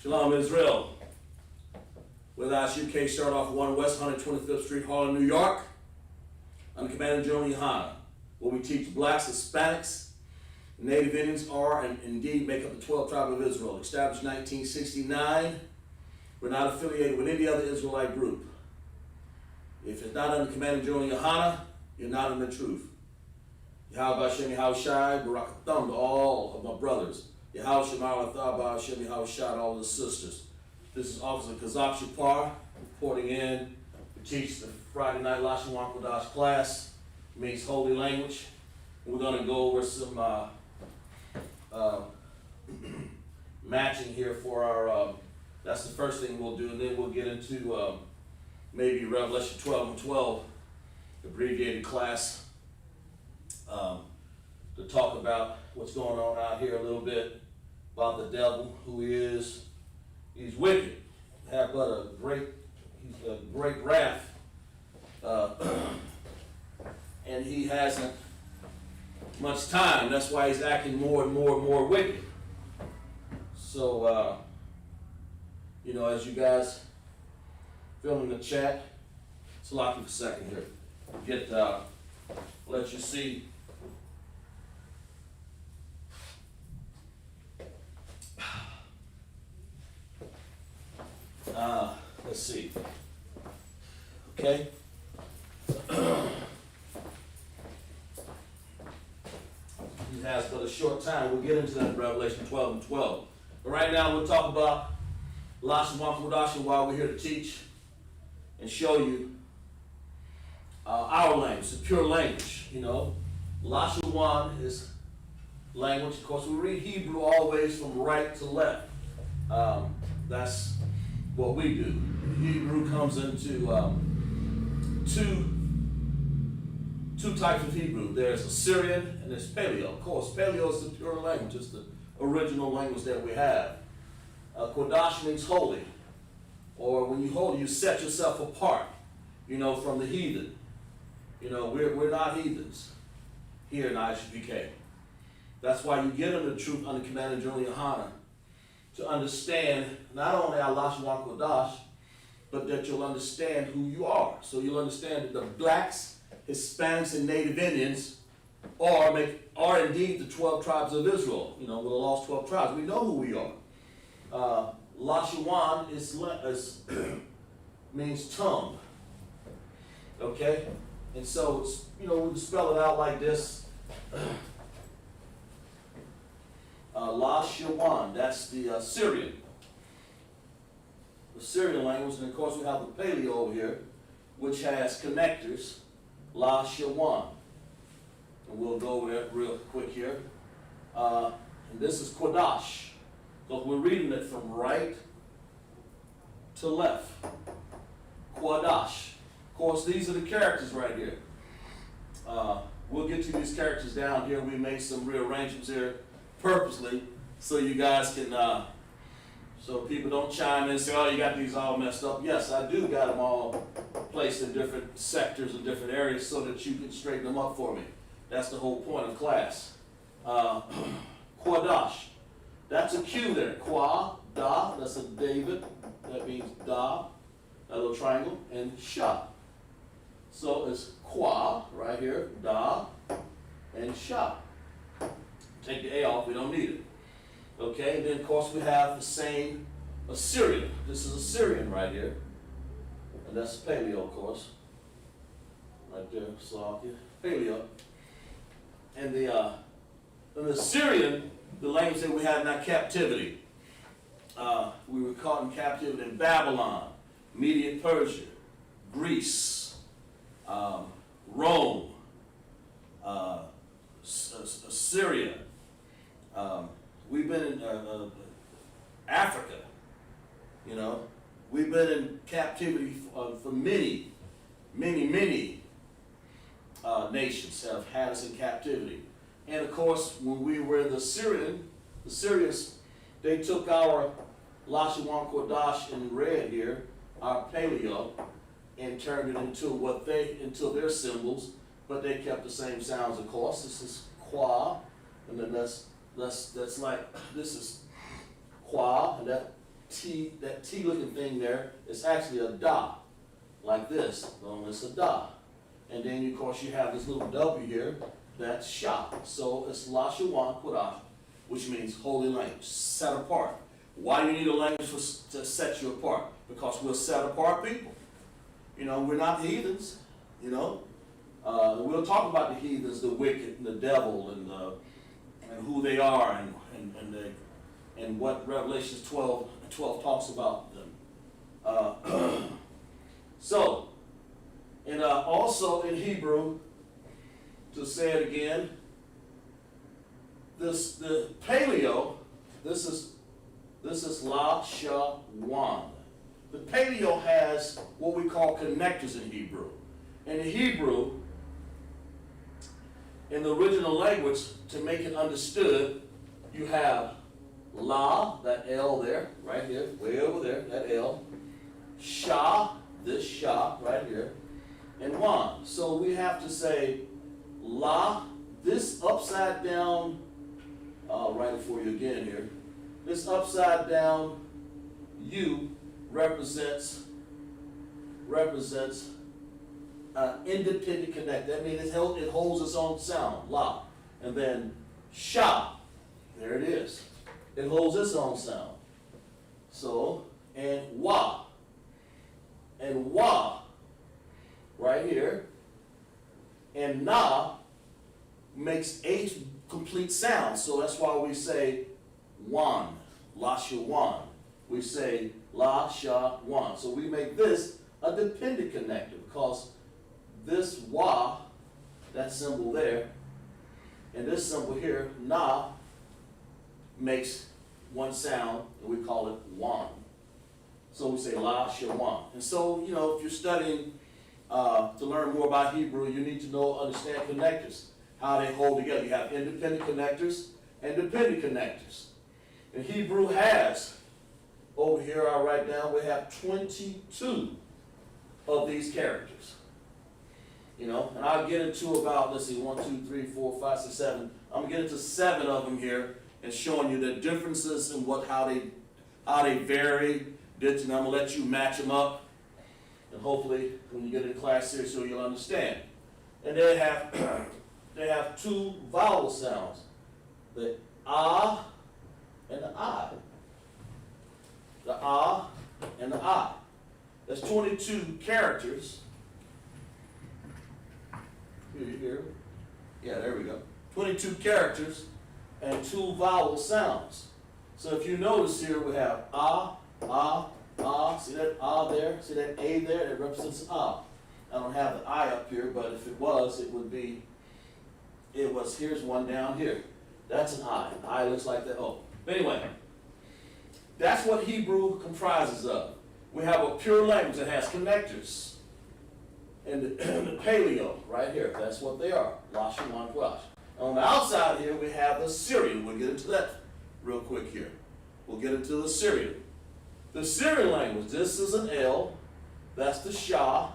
Shalom Israel. With ISUPK, start off 1 West 125th Street, Harlem, New York. I'm Commander General Yohana, where we teach blacks, Hispanics, Native Indians are and indeed make up the 12 tribes of Israel. Established 1969. We're not affiliated with any other Israelite group. If it's not under Commander General Yohana, you're not in the truth. Yahweh Hashem Yahushai, Barakatham to all of my brothers. Yahweh Shemar Lathah, Hashem Yahushai to all of the sisters. This is Officer Kazak Shapar reporting in to teach the Friday night LASHAWAN QADASH class. It means holy language. We're going to go over some matching here for our, that's the first thing we'll do, and then we'll get into maybe Revelation 12 and 12, abbreviated class, to talk about what's going on out here a little bit, about the devil, who he is. He's wicked, have but a great wrath, and he hasn't much time. That's why he's acting more and more wicked. So, you know, as you guys fill in the chat, it's locked for a second here. Get let you see. Let's see. Okay. He has but a short time. We'll get into that in Revelation 12 and 12. But right now we'll talk about LASHAWAN QADASH, while we're here to teach and show you our language, the pure language. You know, LASHAWAN is language. Of course, we read Hebrew always from right to left. That's what we do. Hebrew comes into two types of Hebrew. There's Assyrian and there's Paleo. Of course, Paleo is the pure language. It's the original language that we have. Qadash means holy, or when you holy, you set yourself apart, you know, from the heathen. You know, we're not heathens here in ISUPK. That's why you get into the truth under Commander General Yohana, to understand not only our LASHAWAN QADASH, but that you'll understand who you are. So you'll understand that the blacks, Hispanics, and Native Indians are indeed the 12 tribes of Israel. You know, with the lost 12 tribes. We know who we are. LASHAWAN means tongue. Okay? And so, it's, you know, we can spell it out like this. LASHAWAN, that's the Syrian language, and of course we have the Paleo over here, which has connectors, LASHAWAN, and we'll go over that real quick here. And this is QADASH, so we're reading it from right to left. QADASH. Of course, these are the characters right here. We'll get to these characters down here. We made some rearrangements here purposely, so you guys can, so people don't chime in and say, oh, you got these all messed up. Yes, I do got them all placed in different sectors and different areas so that you can straighten them up for me. That's the whole point of class. QADASH, that's a Q there. Qua, da, that's a David, that means da, that little triangle, and sha. So it's qua right here, da, and sha. Take the A off, we don't need it. Okay, and then of course we have the same Assyrian. This is Assyrian right here. And that's Paleo, of course. Right there, Slovakia. Paleo. And the Assyrian, the language that we had in our captivity. We were caught in captivity in Babylon, Media Persia, Greece, Rome, Syria. We've been in Africa, you know. We've been in captivity for many nations have had us in captivity. And of course, when we were in the Syrians, they took our LASHAWAN QADASH in red here, our Paleo, and turned it into their symbols, but they kept the same sounds, of course. This is qua, and then that's like, this is qua, and T, that T looking thing there, it's actually a da, like this, only it's a da. And then of course you have this little W here, that's Shah. So it's LASHAWAN QADASH, which means holy language, set apart. Why do you need a language to set you apart? Because we're set apart people. You know, we're not heathens, you know. We'll talk about the heathens, the wicked, and the devil, and who they are, and what Revelation 12 talks about them. So, and also in Hebrew, to say it again, the paleo, this is LASHAWAN. The paleo has what we call connectors in Hebrew. In Hebrew, in the original language, to make it understood, you have La, that L there, right here, way over there, that L. Shah, this Shah, right here. And Wan. So we have to say La, this upside down, I'll write it for you again here. This upside down U represents independent connect. That means it holds its own sound, La. And then Shah, there it is. It holds its own sound. So, and Wa. And Wa, right here. And Na makes a complete sound. So that's why we say Wan, LASHAWAN. We say LASHAWAN. So we make this a dependent connector because this Wa, that symbol there, and this symbol here, Na, makes one sound, and we call it Wan. So we say LASHAWAN. And so, you know, if you're studying to learn more about Hebrew, you need to understand connectors, how they hold together. You have independent connectors and dependent connectors. And Hebrew has, over here I'll write down, we have 22 of these characters. You know, and I'll get into about, let's see, 1, 2, 3, 4, 5, 6, 7. I'm gonna get into 7 of them here and showing you the differences and how they vary. And I'm gonna let you match them up. And hopefully when you get into class here, so you'll understand. And they have 2 vowel sounds. The ah and the I. The ah and the I. That's 22 characters. Here. Yeah, there we go. 22 characters and 2 vowel sounds. So if you notice here, we have ah, ah, ah. See that ah there? See that A there? That represents ah. I don't have the I up here, but if it was, it would be, here's one down here. That's an I. An I looks like that O. But anyway, that's what Hebrew comprises of. We have a pure language that has connectors. And the paleo, right here, that's what they are, LASHAWAN QADASH. On the outside here, we have the Syrian. We'll get into that real quick here. We'll get into the Syrian. The Syrian language, this is an L, that's the Shah,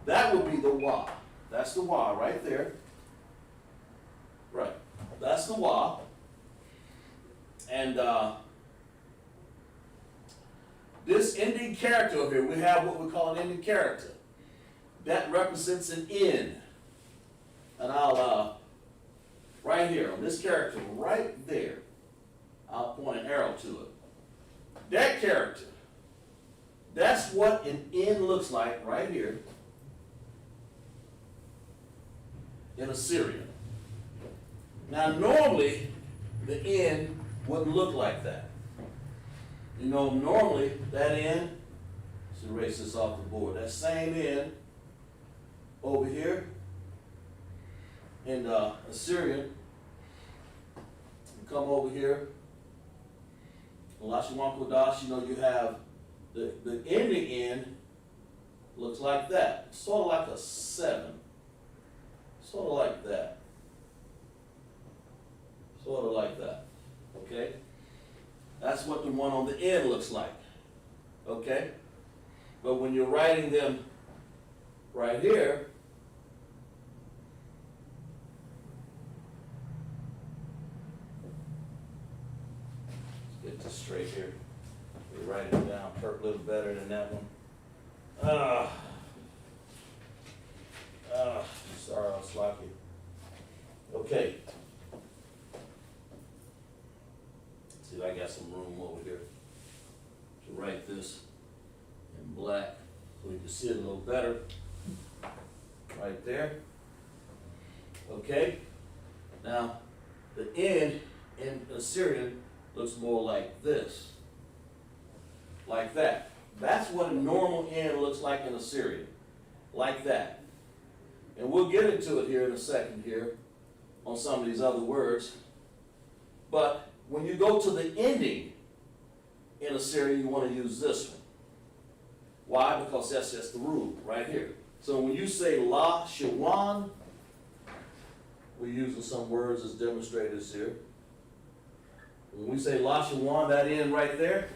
that would be the Wa. That's the Wa right there. Right, that's the Wa. And this ending character over here, we have what we call an ending character. That represents an N. And I'll, right here, on this character, right there, I'll point an arrow to it. That character, that's what an N looks like right here in Assyrian. Now, normally, the N wouldn't look like that. You know, normally, that N, let's erase this off the board, that same N, over here in Assyrian, you come over here, LASHAWAN QADASH, you know, you have the ending N looks like that, sort of like a 7, sort of like that, sort of like that, okay? That's what the one on the end looks like, okay? But when you're writing them right here, let's get this straight here. Write it down a little better than that one. Sorry, I was sloppy. Okay. Let's see if I got some room over here to write this in black so we can see it a little better. Right there. Okay. Now, the end in Assyrian looks more like this. Like that. That's what a normal end looks like in Assyrian. Like that. And we'll get into it here in a second here on some of these other words. But when you go to the ending in Assyrian, you want to use this one. Why? Because that's just the rule right here. So when you say LASHAWAN, we're using some words as demonstrators here. When we say LASHAWAN, that end right there,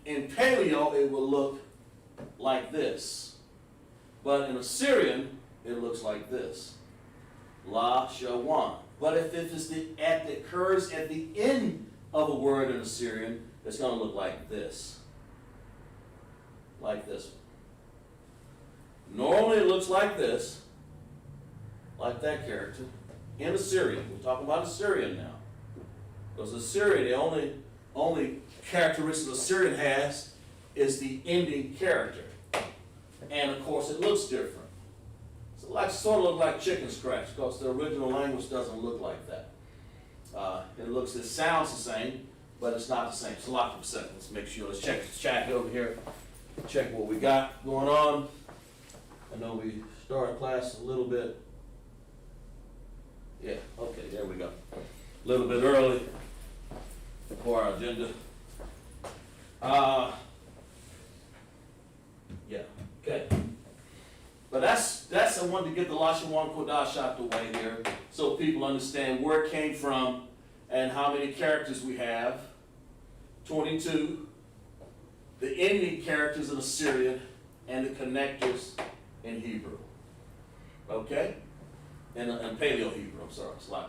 in Paleo it will look like this. But in Assyrian, it looks like this. LASHAWAN. But if it occurs at the end of a word in Assyrian, it's going to look like this. Like this one. Normally it looks like this. Like that character. In Assyrian. We're talking about Assyrian now. Because Assyrian, the only characteristic Assyrian has is the ending character. And of course it looks different. So it sort of looks like chicken scratch because the original language doesn't look like that. It sounds the same, but it's not the same. So lock for a second. Let's make sure. Let's check this chat over here. Check what we got going on. I know we started class a little bit. Yeah, okay, there we go. A little bit early for our agenda. Yeah, okay. But that's I wanted to get the LASHAWAN QADASH out the way here so people understand where it came from and how many characters we have. 22. The ending characters in Assyrian and the connectors in Hebrew. Okay? And Paleo Hebrew, I'm sorry, it's like.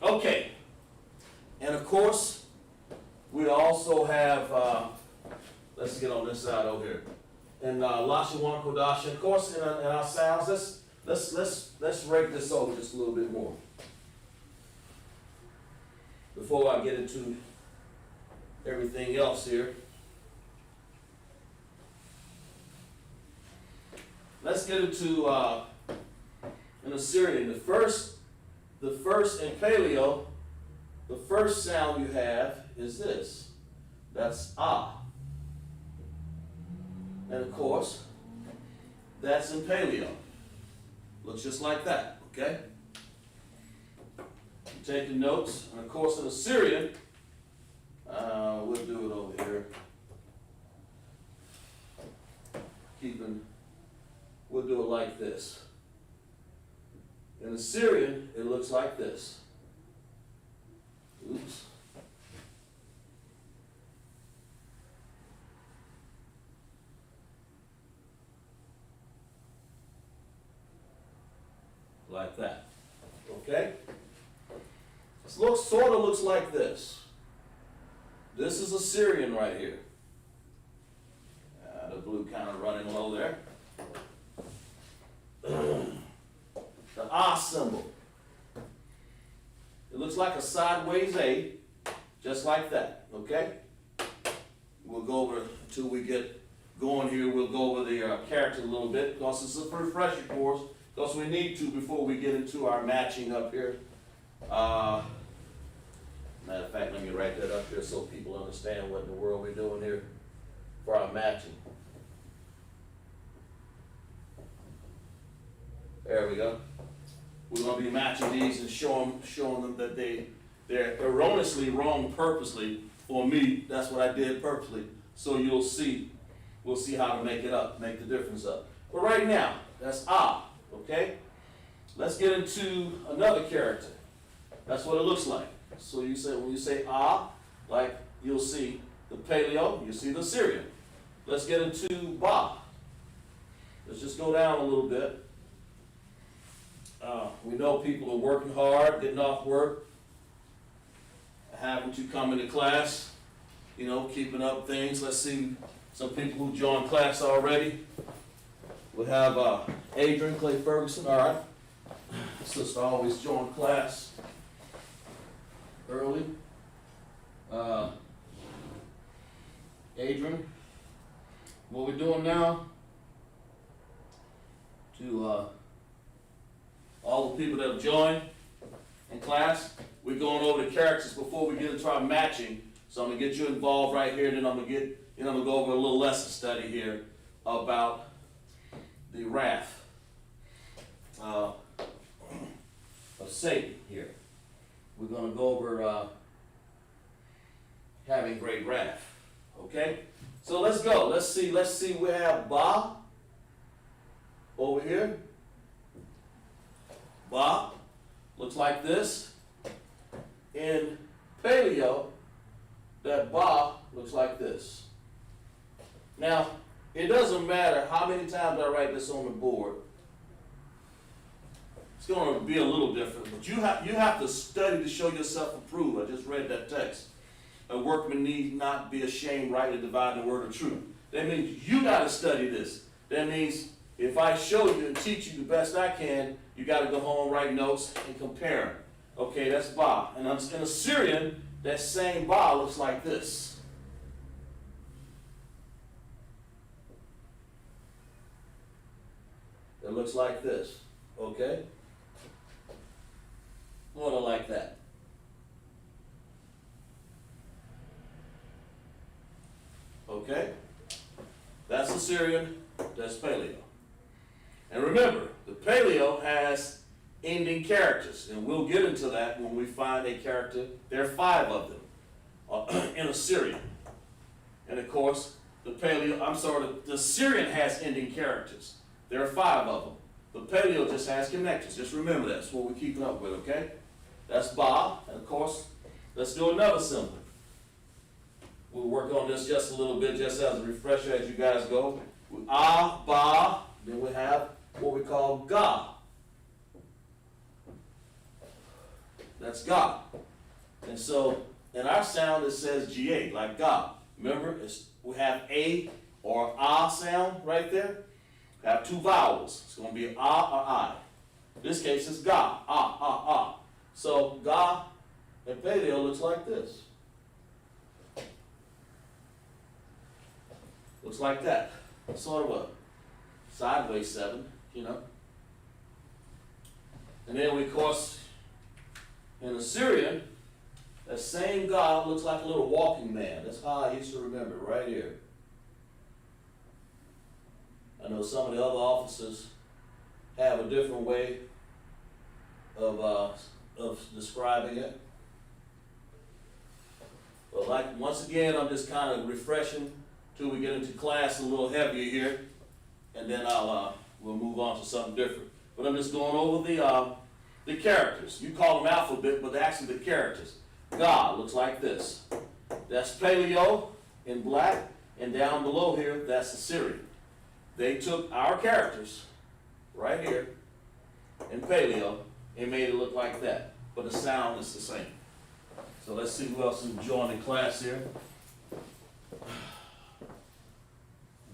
Okay. And of course, we also have, let's get on this side over here. And LASHAWAN QADASH, of course, in our sounds, let's rake this over just a little bit more. Before I get into everything else here. Let's get into in Assyrian. The first in Paleo, the first sound you have is this. That's ah. And of course, that's in Paleo. Looks just like that, okay? You're taking notes. And of course in Assyrian, we'll do it over here. We'll do it like this. In Assyrian, it looks like this. Oops. Like that. Okay? This sort of looks like this. This is Assyrian right here. The blue kind of running low there. The ah symbol. It looks like a sideways A, just like that, okay? We'll go over, until we get going here, we'll go over the character a little bit, because it's a refresher course, because we need to before we get into our matching up here. Matter of fact, let me write that up here so people understand what in the world we're doing here for our matching. There we go. We're going to be matching these and showing them that they're erroneously wrong purposely. For me, that's what I did purposely. So you'll see, we'll see how to make it up, make the difference up. But right now, that's ah, okay? Let's get into another character. That's what it looks like. So you say, when you say ah, like you'll see the Paleo, you see the Assyrian. Let's get into ba. Let's just go down a little bit. We know people are working hard, getting off work, having to come into class, you know, keeping up things. Let's see some people who joined class already. We have Adrian Clay Ferguson, all right. Sister always joined class early. Adrian, what we're doing now, to all the people that have joined in class, we're going over the characters before we get into our matching. So I'm gonna get you involved right here, then I'm gonna go over a little lesson study here about the wrath of Satan here. We're gonna go over having great wrath. Okay? So let's go. Let's see, we have Ba over here. Ba looks like this. In Paleo, that Ba looks like this. Now, it doesn't matter how many times I write this on the board. It's going to be a little different, but you have to study to show yourself approved. I just read that text. A workman need not be ashamed, rightly dividing the word of truth. That means you got to study this. That means if I show you and teach you the best I can, you got to go home, write notes, and compare them. Okay, that's Ba. And in Assyrian, that same Ba looks like this. It looks like this. Okay? More like that. Okay? That's Assyrian, that's Paleo. And remember, the Paleo has ending characters, and we'll get into that when we find a character. There are 5 of them in Assyrian. And of course, the Assyrian has ending characters. There are 5 of them. The Paleo just has connectors. Just remember that's what we're keeping up with, okay? That's Ba, and of course, let's do another symbol. We'll work on this just a little bit, just as a refresher as you guys go. Ba, then we have what we call Ga. That's God. And so, in our sound, it says Ga, like God. Remember, we have A or Ah sound right there. We have 2 vowels. It's going to be Ah or I. In this case, it's Ga, Ah, Ah, Ah. So, Ga and Paleo looks like this. Looks like that. Sort of a sideways 7, you know. And then we, of course, in Assyrian, that same God looks like a little walking man. That's how I used to remember it, right here. I know some of the other officers have a different way of describing it. But like, once again, I'm just kind of refreshing till we get into class a little heavier here, and then we'll move on to something different. But I'm just going over the characters. You call them alphabet, but they're actually the characters. God looks like this. That's Paleo in black, and down below here, that's Assyrian. They took our characters right here in Paleo and made it look like that, but the sound is the same. So let's see who else is joining class here.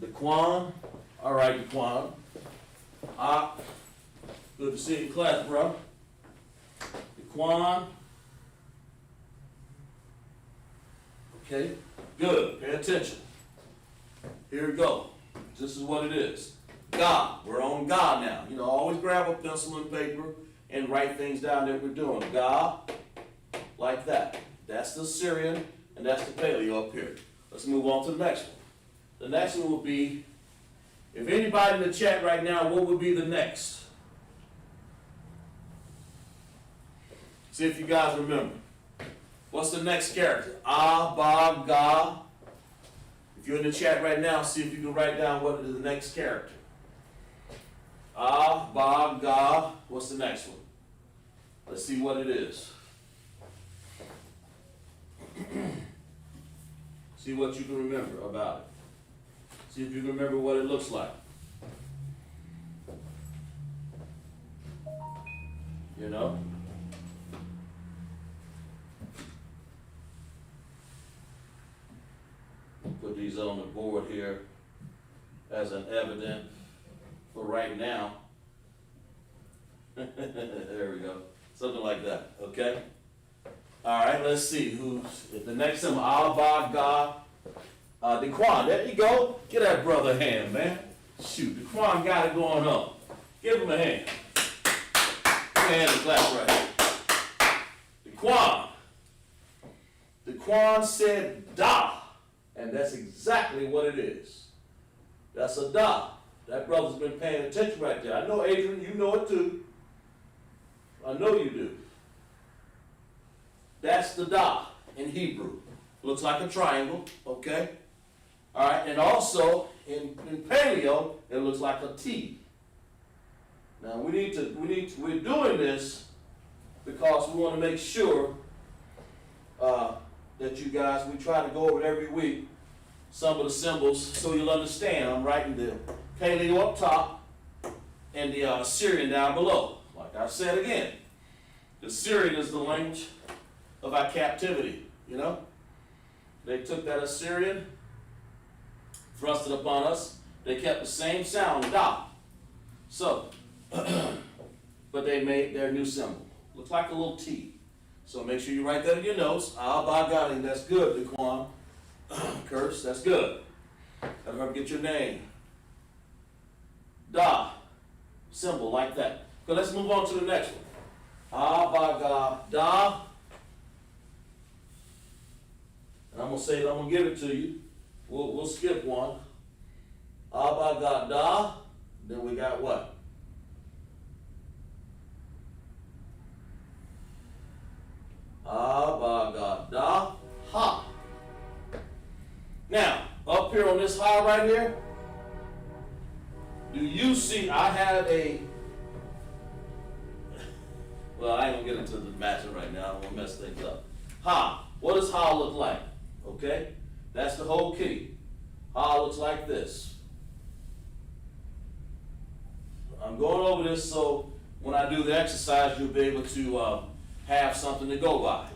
Daquan. All right, Daquan. Good to see you in class, bro. Daquan. Okay, good. Pay attention. Here we go. This is what it is. God. We're on God now. You know, always grab a pencil and paper and write things down that we're doing. God, like that. That's the Assyrian, and that's the Paleo up here. Let's move on to the next one. The next one will be, if anybody in the chat right now, what would be the next? See if you guys remember. What's the next character? Ah, Ba, Ga. If you're in the chat right now, see if you can write down what is the next character. Ah, Ba, Ga. What's the next one? Let's see what it is. See what you can remember about it. See if you can remember what it looks like. You know? put these on the board here as an evidence for right now. There we go. Something like that, okay? All right, let's see who's the next symbol. Abba, God, Daquan. There you go. Get that brother a hand, man. Shoot, Daquan got it going on. Give him a hand. Give him a hand and clap right here. Daquan. Daquan said da, and that's exactly what it is. That's a da. That brother's been paying attention right there. I know, Adrian, you know it too. I know you do. That's the da in Hebrew. Looks like a triangle, okay? All right, and also in Paleo, it looks like a T. Now we're doing this because we want to make sure that you guys, we try to go over it every week, some of the symbols, so you'll understand. I'm writing the Paleo up top and the Assyrian down below. Like I said again, the Assyrian is the language of our captivity, you know? They took that Assyrian, thrust it upon us. They kept the same sound, da. So, but they made their new symbol. Looks like a little T. So make sure you write that in your notes. Al-Bagadi, that's good, Daquan. Curse, that's good. Gotta remember to get your name. Da, symbol like that. So let's move on to the next one. Al-Bagada. And I'm gonna say it, I'm gonna give it to you. We'll skip one. Al-Bagada. Then we got what? Abagada ha. Now, up here on this ha right here, do you see I have a, well, I ain't gonna get into the matching right now, I don't wanna mess things up. Ha, what does ha look like? Okay, that's the whole key. Ha looks like this. I'm going over this so when I do the exercise, you'll be able to have something to go by.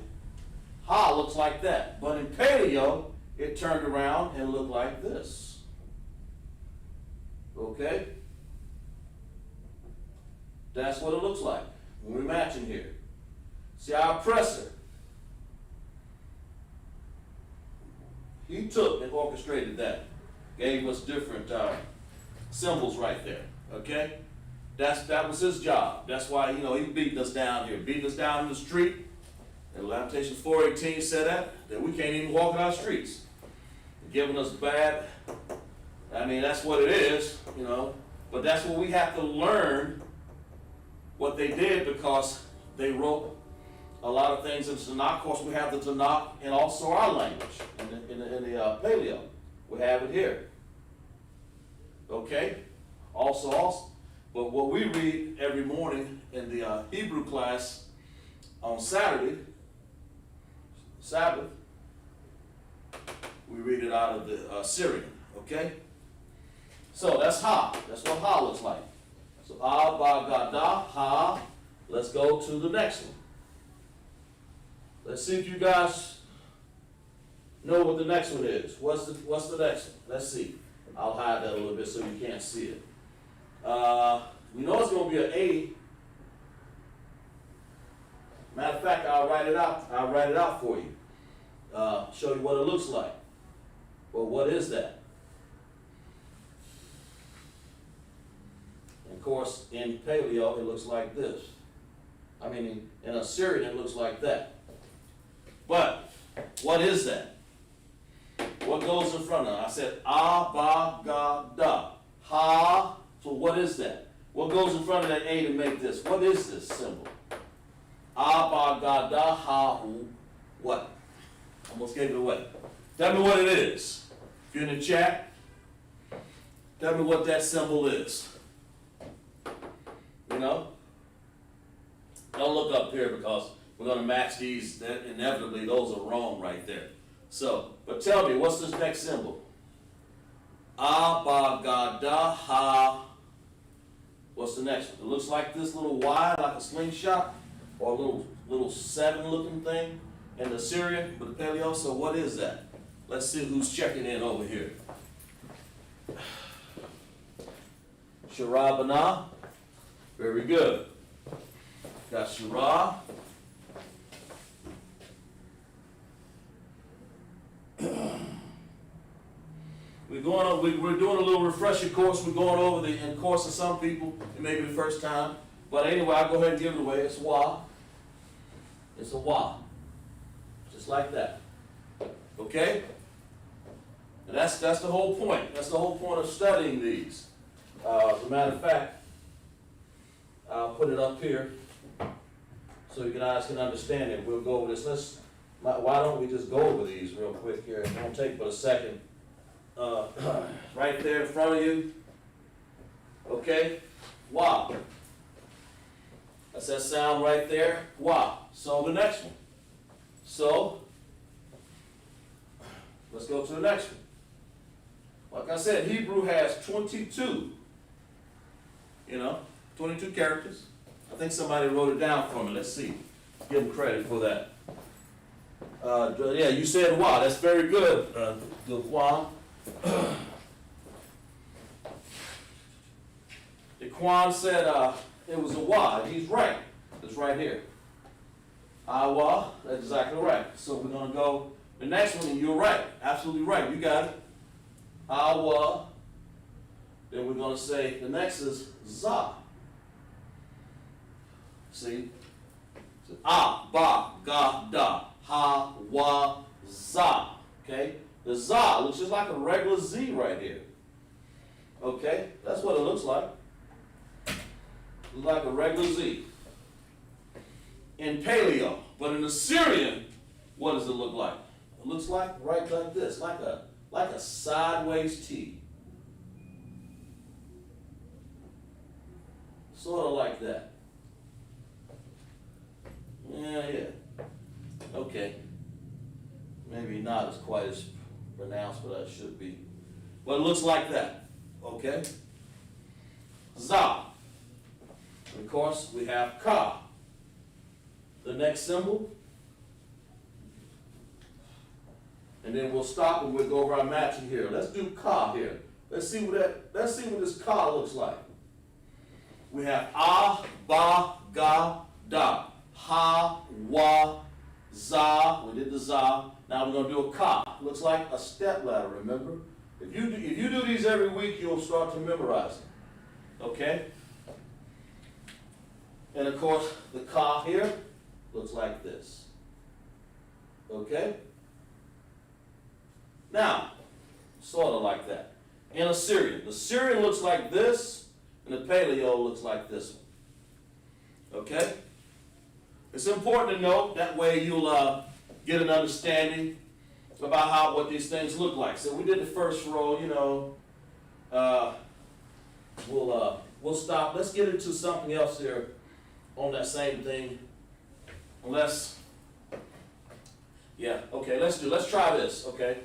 Ha looks like that, but in Paleo, it turned around and looked like this. Okay? That's what it looks like when we're matching here. See our oppressor, he took and orchestrated that, gave us different symbols right there. Okay? That was his job. That's why, you know, he beating us down here, beating us down in the street. And Lamentations 4:18 said that we can't even walk in our streets. Giving us bad, I mean, that's what it is, you know. But that's what we have to learn what they did, because they wrote a lot of things in the Tanakh. Of course, we have the Tanakh and also our language in the Paleo. We have it here. Okay? Also. But what we read every morning in the Hebrew class on Sabbath, we read it out of the Syrian, okay? So that's ha. That's what ha looks like. So Abagada, ha. Let's go to the next one. Let's see if you guys know what the next one is. What's the next one? Let's see. I'll hide that a little bit so you can't see it. We know it's going to be an A. Matter of fact, I'll write it out for you. Show you what it looks like. Well, what is that? And of course, in Paleo, it looks like this. I mean, in Assyrian, it looks like that. But what is that? What goes in front of it? I said Abagada. Ha. So what is that? What goes in front of that A to make this? What is this symbol? Abagada ha-hu. What? Almost gave it away. Tell me what it is. If you're in the chat, tell me what that symbol is. You know? Don't look up here because we're going to match these. Inevitably, those are wrong right there. So, but tell me, what's this next symbol? Abagada ha. What's the next one? It looks like this little Y, like a slingshot, or a little 7 looking thing in the Syrian, but the Paleo. So what is that? Let's see who's checking in over here. Sharabana. Very good. Got Shara. We're doing a little refresher course. We're going over the course of some people. It may be the first time. But anyway, I'll go ahead and give it away. It's wa. It's a wa. Just like that. Okay? And that's the whole point. That's the whole point of studying these. As a matter of fact, I'll put it up here so you guys can understand it. We'll go over this. Why don't we just go over these real quick here? It won't take but a second. Right there in front of you. Okay? Wa. That's that sound right there. Wa. So the next one. So, let's go to the next one. Like I said, Hebrew has 22. 22 characters. I think somebody wrote it down for me. Let's see. Give them credit for that. Yeah, you said wa. That's very good. The wa. Daquan said it was a wa. He's right. It's right here. Awa. That's exactly right. So we're going to go the next one, and you're right. Absolutely right. You got it. Awa. Then we're going to say the next is za. See? So, ba, ga, da, ha, wa, za. Okay? The za looks just like a regular Z right here. Okay? That's what it looks like. Looks like a regular Z. In Paleo. But in Assyrian, what does it look like? It looks like right like this, like a sideways T. Sort of like that. Yeah. Okay. Maybe not as quite as pronounced, but it should be. But it looks like that. Okay? Za. And of course, we have ka. The next symbol. And then we'll stop and we'll go over our matching here. Let's do ka here. Let's see what this ka looks like. We have a, ba, ga, da. Ha, wa, za. We did the za. Now we're going to do a ka. Looks like a step ladder, remember? If you do these every week, you'll start to memorize them. Okay? And of course, the ka here looks like this. Okay? Now, sort of like that. In Assyrian. The Syrian looks like this, and the Paleo looks like this one. Okay? It's important to note, that way you'll get an understanding about what these things look like. So we did the first row, we'll stop. Let's get into something else here on that same thing. Let's try this, okay?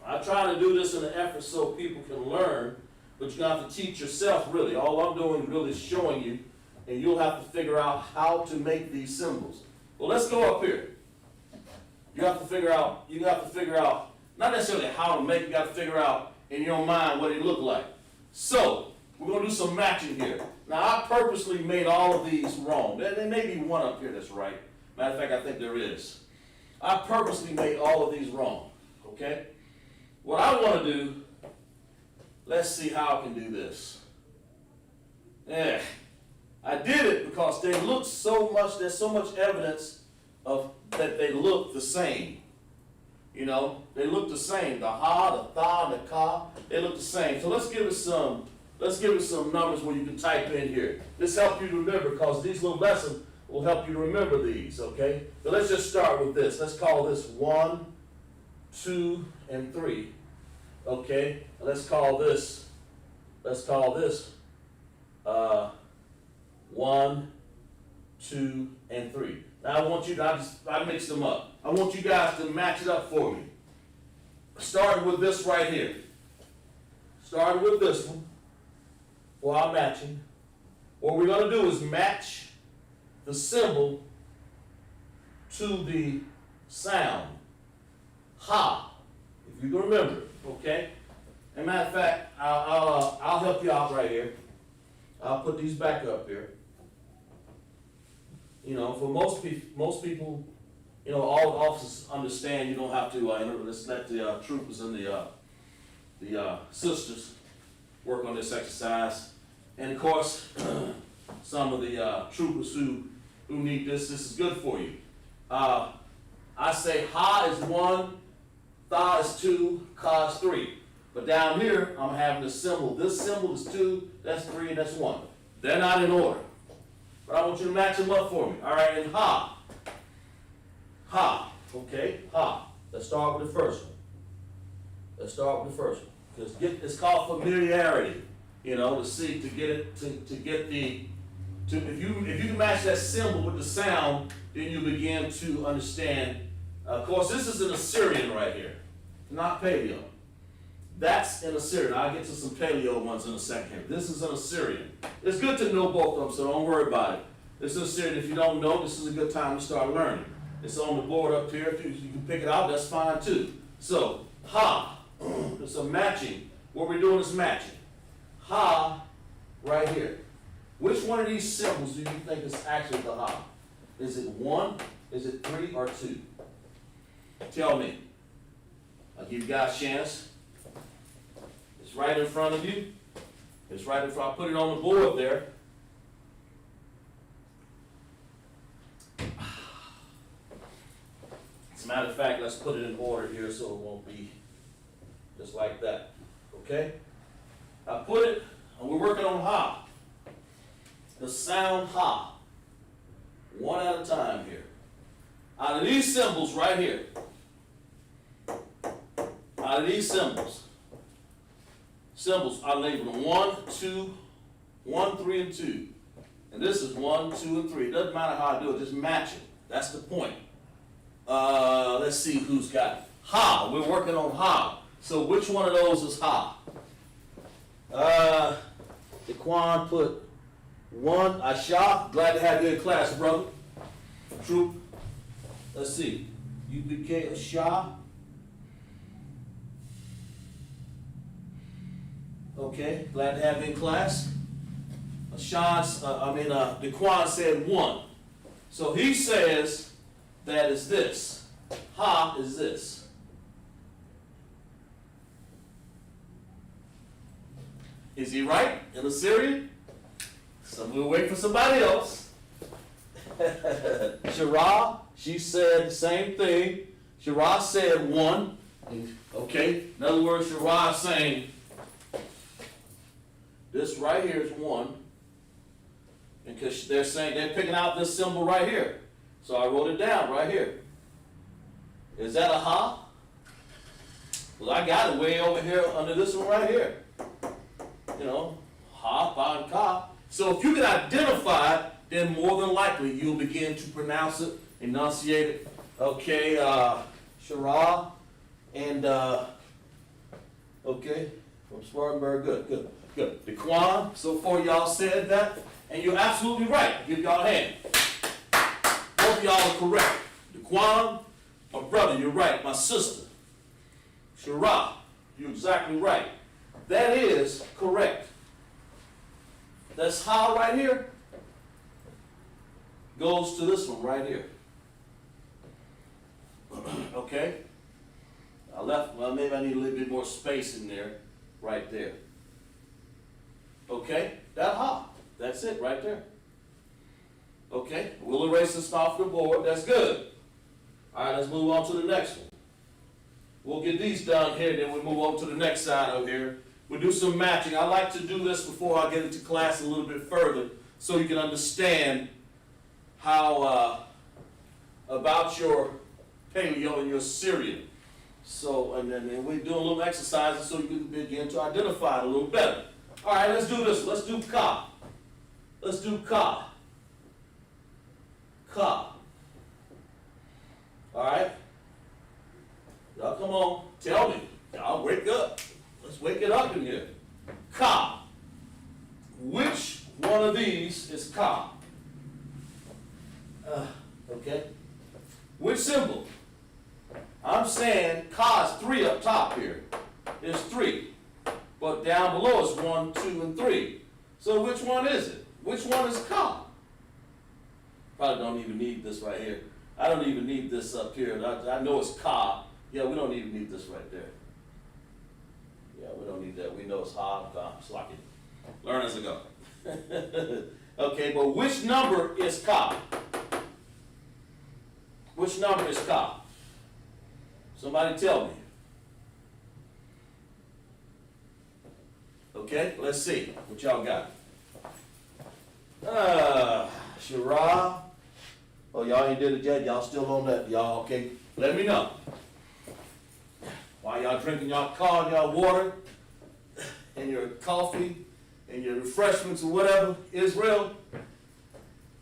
I try to do this in an effort so people can learn, but you have to teach yourself really. All I'm doing really is showing you, and you'll have to figure out how to make these symbols. Well, let's go up here. You have to figure out, not necessarily how to make it, you got to figure out in your mind what it looked like. So, we're going to do some matching here. Now, I purposely made all of these wrong. There may be one up here that's right. Matter of fact, I think there is. I purposely made all of these wrong, okay? What I want to do, let's see how I can do this. Yeah, I did it because they look so much, there's so much evidence of that they look the same. They look the same. The ha, the tha, and the ka, they look the same. So let's give it some numbers where you can type in here. This helps you to remember, because these little lessons will help you to remember these, okay? So let's just start with this. Let's call this 1, 2, and 3. Okay? Let's call this 1, 2, and 3. Now I mixed them up. I want you guys to match it up for me. Starting with this right here. Starting with this one for our matching. What we're going to do is match the symbol to the sound. Ha. If you can remember it, okay? As a matter of fact, I'll help you out right here. I'll put these back up here. You know, for most people, you know, all the officers understand you don't have to, let's let the troopers and the sisters work on this exercise. And of course, some of the troopers who need this is good for you. I say ha is 1, tha is 2, ka is 3. But down here, I'm having the symbol. This symbol is 2, that's 3, and that's 1. They're not in order. But I want you to match them up for me. All right, and ha. Ha. Okay, ha. Let's start with the first one. Let's start with the first one. Because it's called familiarity. You know, to get it, to get the, if you can match that symbol with the sound, then you begin to understand. Of course, this is an Assyrian right here, not Paleo. That's an Assyrian. I'll get to some Paleo ones in a second here. This is an Assyrian. It's good to know both of them, so don't worry about it. This is Assyrian. If you don't know, this is a good time to start learning. It's on the board up here. If you can pick it out, that's fine too. So, ha. It's a matching. What we're doing is matching. Ha, right here. Which one of these symbols do you think is actually the ha? Is it 1, is it 3, or 2? Tell me. I'll give you guys a chance. It's right in front of you. It's right in front. I'll put it on the board there. As a matter of fact, let's put it in order here so it won't be just like that. Okay? I put it, and we're working on ha. The sound ha. One at a time here. Out of these symbols right here, out of these symbols I labeled 1, 2, 1, 3, and 2. And this is 1, 2, and 3. It doesn't matter how I do it, just match it. That's the point. Let's see who's got it. Ha, we're working on ha. So which one of those is ha? Daquan put 1, Asha, glad to have you in class, brother. Troop. Let's see. UPK, Asha. Okay, glad to have you in class. Daquan said 1. So he says that is this. Ha is this. Is he right in Assyrian? So we'll wait for somebody else. Shara, she said the same thing. Shara said 1. Okay, in other words, Shara is saying this right here is 1. Because they're saying they're picking out this symbol right here. So I wrote it down right here. Is that a ha? Well, I got it way over here under this one right here. You know, ha, fa, and ka. So if you can identify it, then more than likely you'll begin to pronounce it, enunciate it. Okay, Shara and okay, from Spartanburg, good. Daquan, so far y'all said that, and you're absolutely right. Give y'all a hand. Both of y'all are correct. Daquan, my brother, you're right. My sister, Shara, you're exactly right. That is correct. That's ha right here. Goes to this one right here. Okay? I left, well, maybe I need a little bit more space in there, right there. Okay? That ha. That's it right there. Okay? We'll erase this off the board. That's good. All right, let's move on to the next one. We'll get these done here, then we'll move on to the next side over here. We'll do some matching. I like to do this before I get into class a little bit further so you can understand how about your Paleo and your Syrian. So, and then we're doing a little exercises so you can begin to identify it a little better. All right, let's do this. Let's do ka. Let's do ka. Ka. All right? Y'all come on. Tell me. Y'all wake up. Let's wake it up in here. Ka. Which one of these is ka? Okay. Which symbol? I'm I'm saying ka is 3 up top here. It's 3. But down below is 1, 2, and 3. So which one is it? Which one is ka? Probably don't even need this right here. I don't even need this up here. I know it's ka. Yeah, we don't even need this right there. Yeah, we don't need that. We know it's ha, ka. It's like it. Learn as I go. Okay, but which number is ka? Which number is ka? Somebody tell me. Okay, let's see what y'all got. Shira. Oh, y'all ain't did it yet? Y'all still on that? Y'all okay? Let me know. While y'all drinking y'all coffee, y'all water, and your coffee, and your refreshments or whatever, Israel,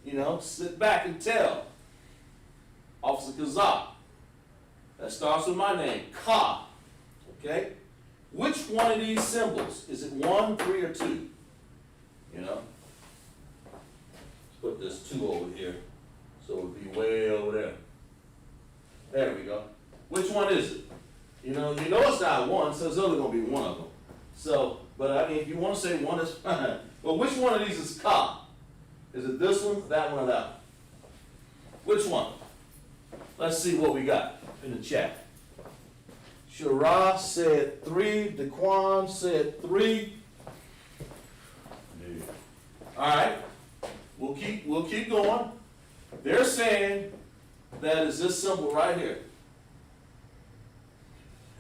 you know, sit back and tell. Officer Kazak. That starts with my name, Ka. Okay? Which one of these symbols? Is it 1, 3, or 2? You know? Let's put this 2 over here. So it would be way over there. There we go. Which one is it? You know it's not 1, so it's only going to be one of them. So, but I mean, if you want to say 1, that's fine. But which one of these is Ka? Is it this one, that one, or that one? Which one? Let's see what we got in the chat. Shara said 3. Daquan said 3. All right. We'll keep going. They're saying that is this symbol right here.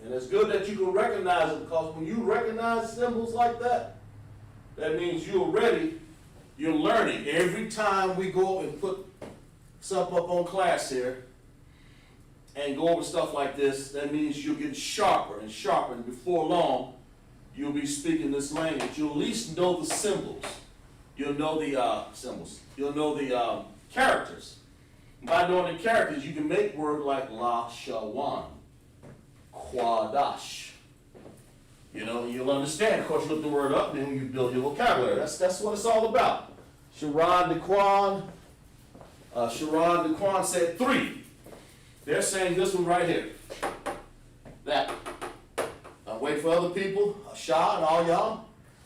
And it's good that you can recognize it, because when you recognize symbols like that, that means you're ready, you're learning. Every time we go and put stuff up on class here and go over stuff like this, that means you're getting sharper and sharper, and before long, you'll be speaking this language. You'll at least know the symbols. You'll know the symbols. You'll know the characters. By knowing the characters, you can make words like LASHAWAN, QADASH. You know, you'll understand. Of course, you look the word up, and then you build your vocabulary. That's what it's all about. Sharon Daquan said 3. They're saying this one right here. That. I'll wait for other people. Shah and all y'all.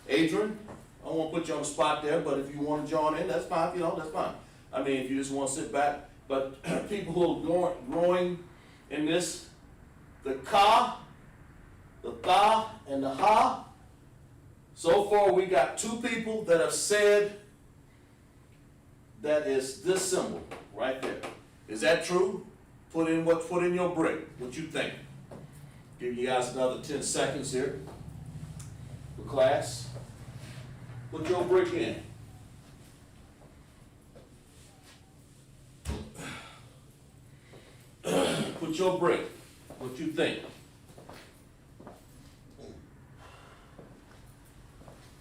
Adrian. I don't want to put you on the spot there, but if you want to join in, that's fine. You know, that's fine. I mean, if you just want to sit back. But people who are growing in this, the ka, the tha, and the ha. So far, we got 2 people that have said that is this symbol right there. Is that true? Put in your brick. What you think? Give you guys another 10 seconds here for class. Put your brick in. Put your brick. What you think?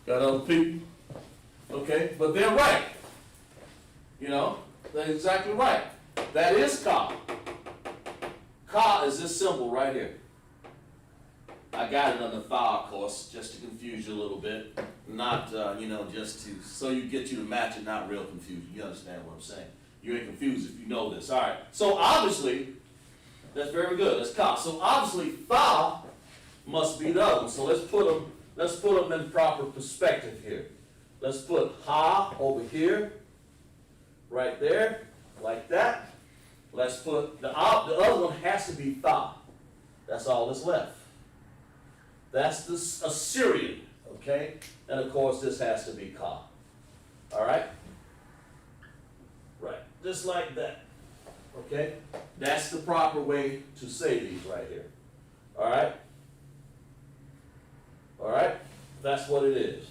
Got other people? Okay, but they're right. You know, they're exactly right. That is ka. Ka is this symbol right here. I got it on the tha, of course, just to confuse you a little bit. Not, just to, so you get you to match it, not real confused. You understand what I'm saying? You ain't confused if you know this. All right. So obviously, that's very good. That's ka. So obviously, tha must be the other one. So let's put them in proper perspective here. Let's put ha over here, right there, like that. Let's put the other one has to be tha. That's all that's left. That's the Assyrian, okay? And of course, this has to be ka. All right? Right, just like that. Okay? That's the proper way to say these right here. All right? All right? That's what it is.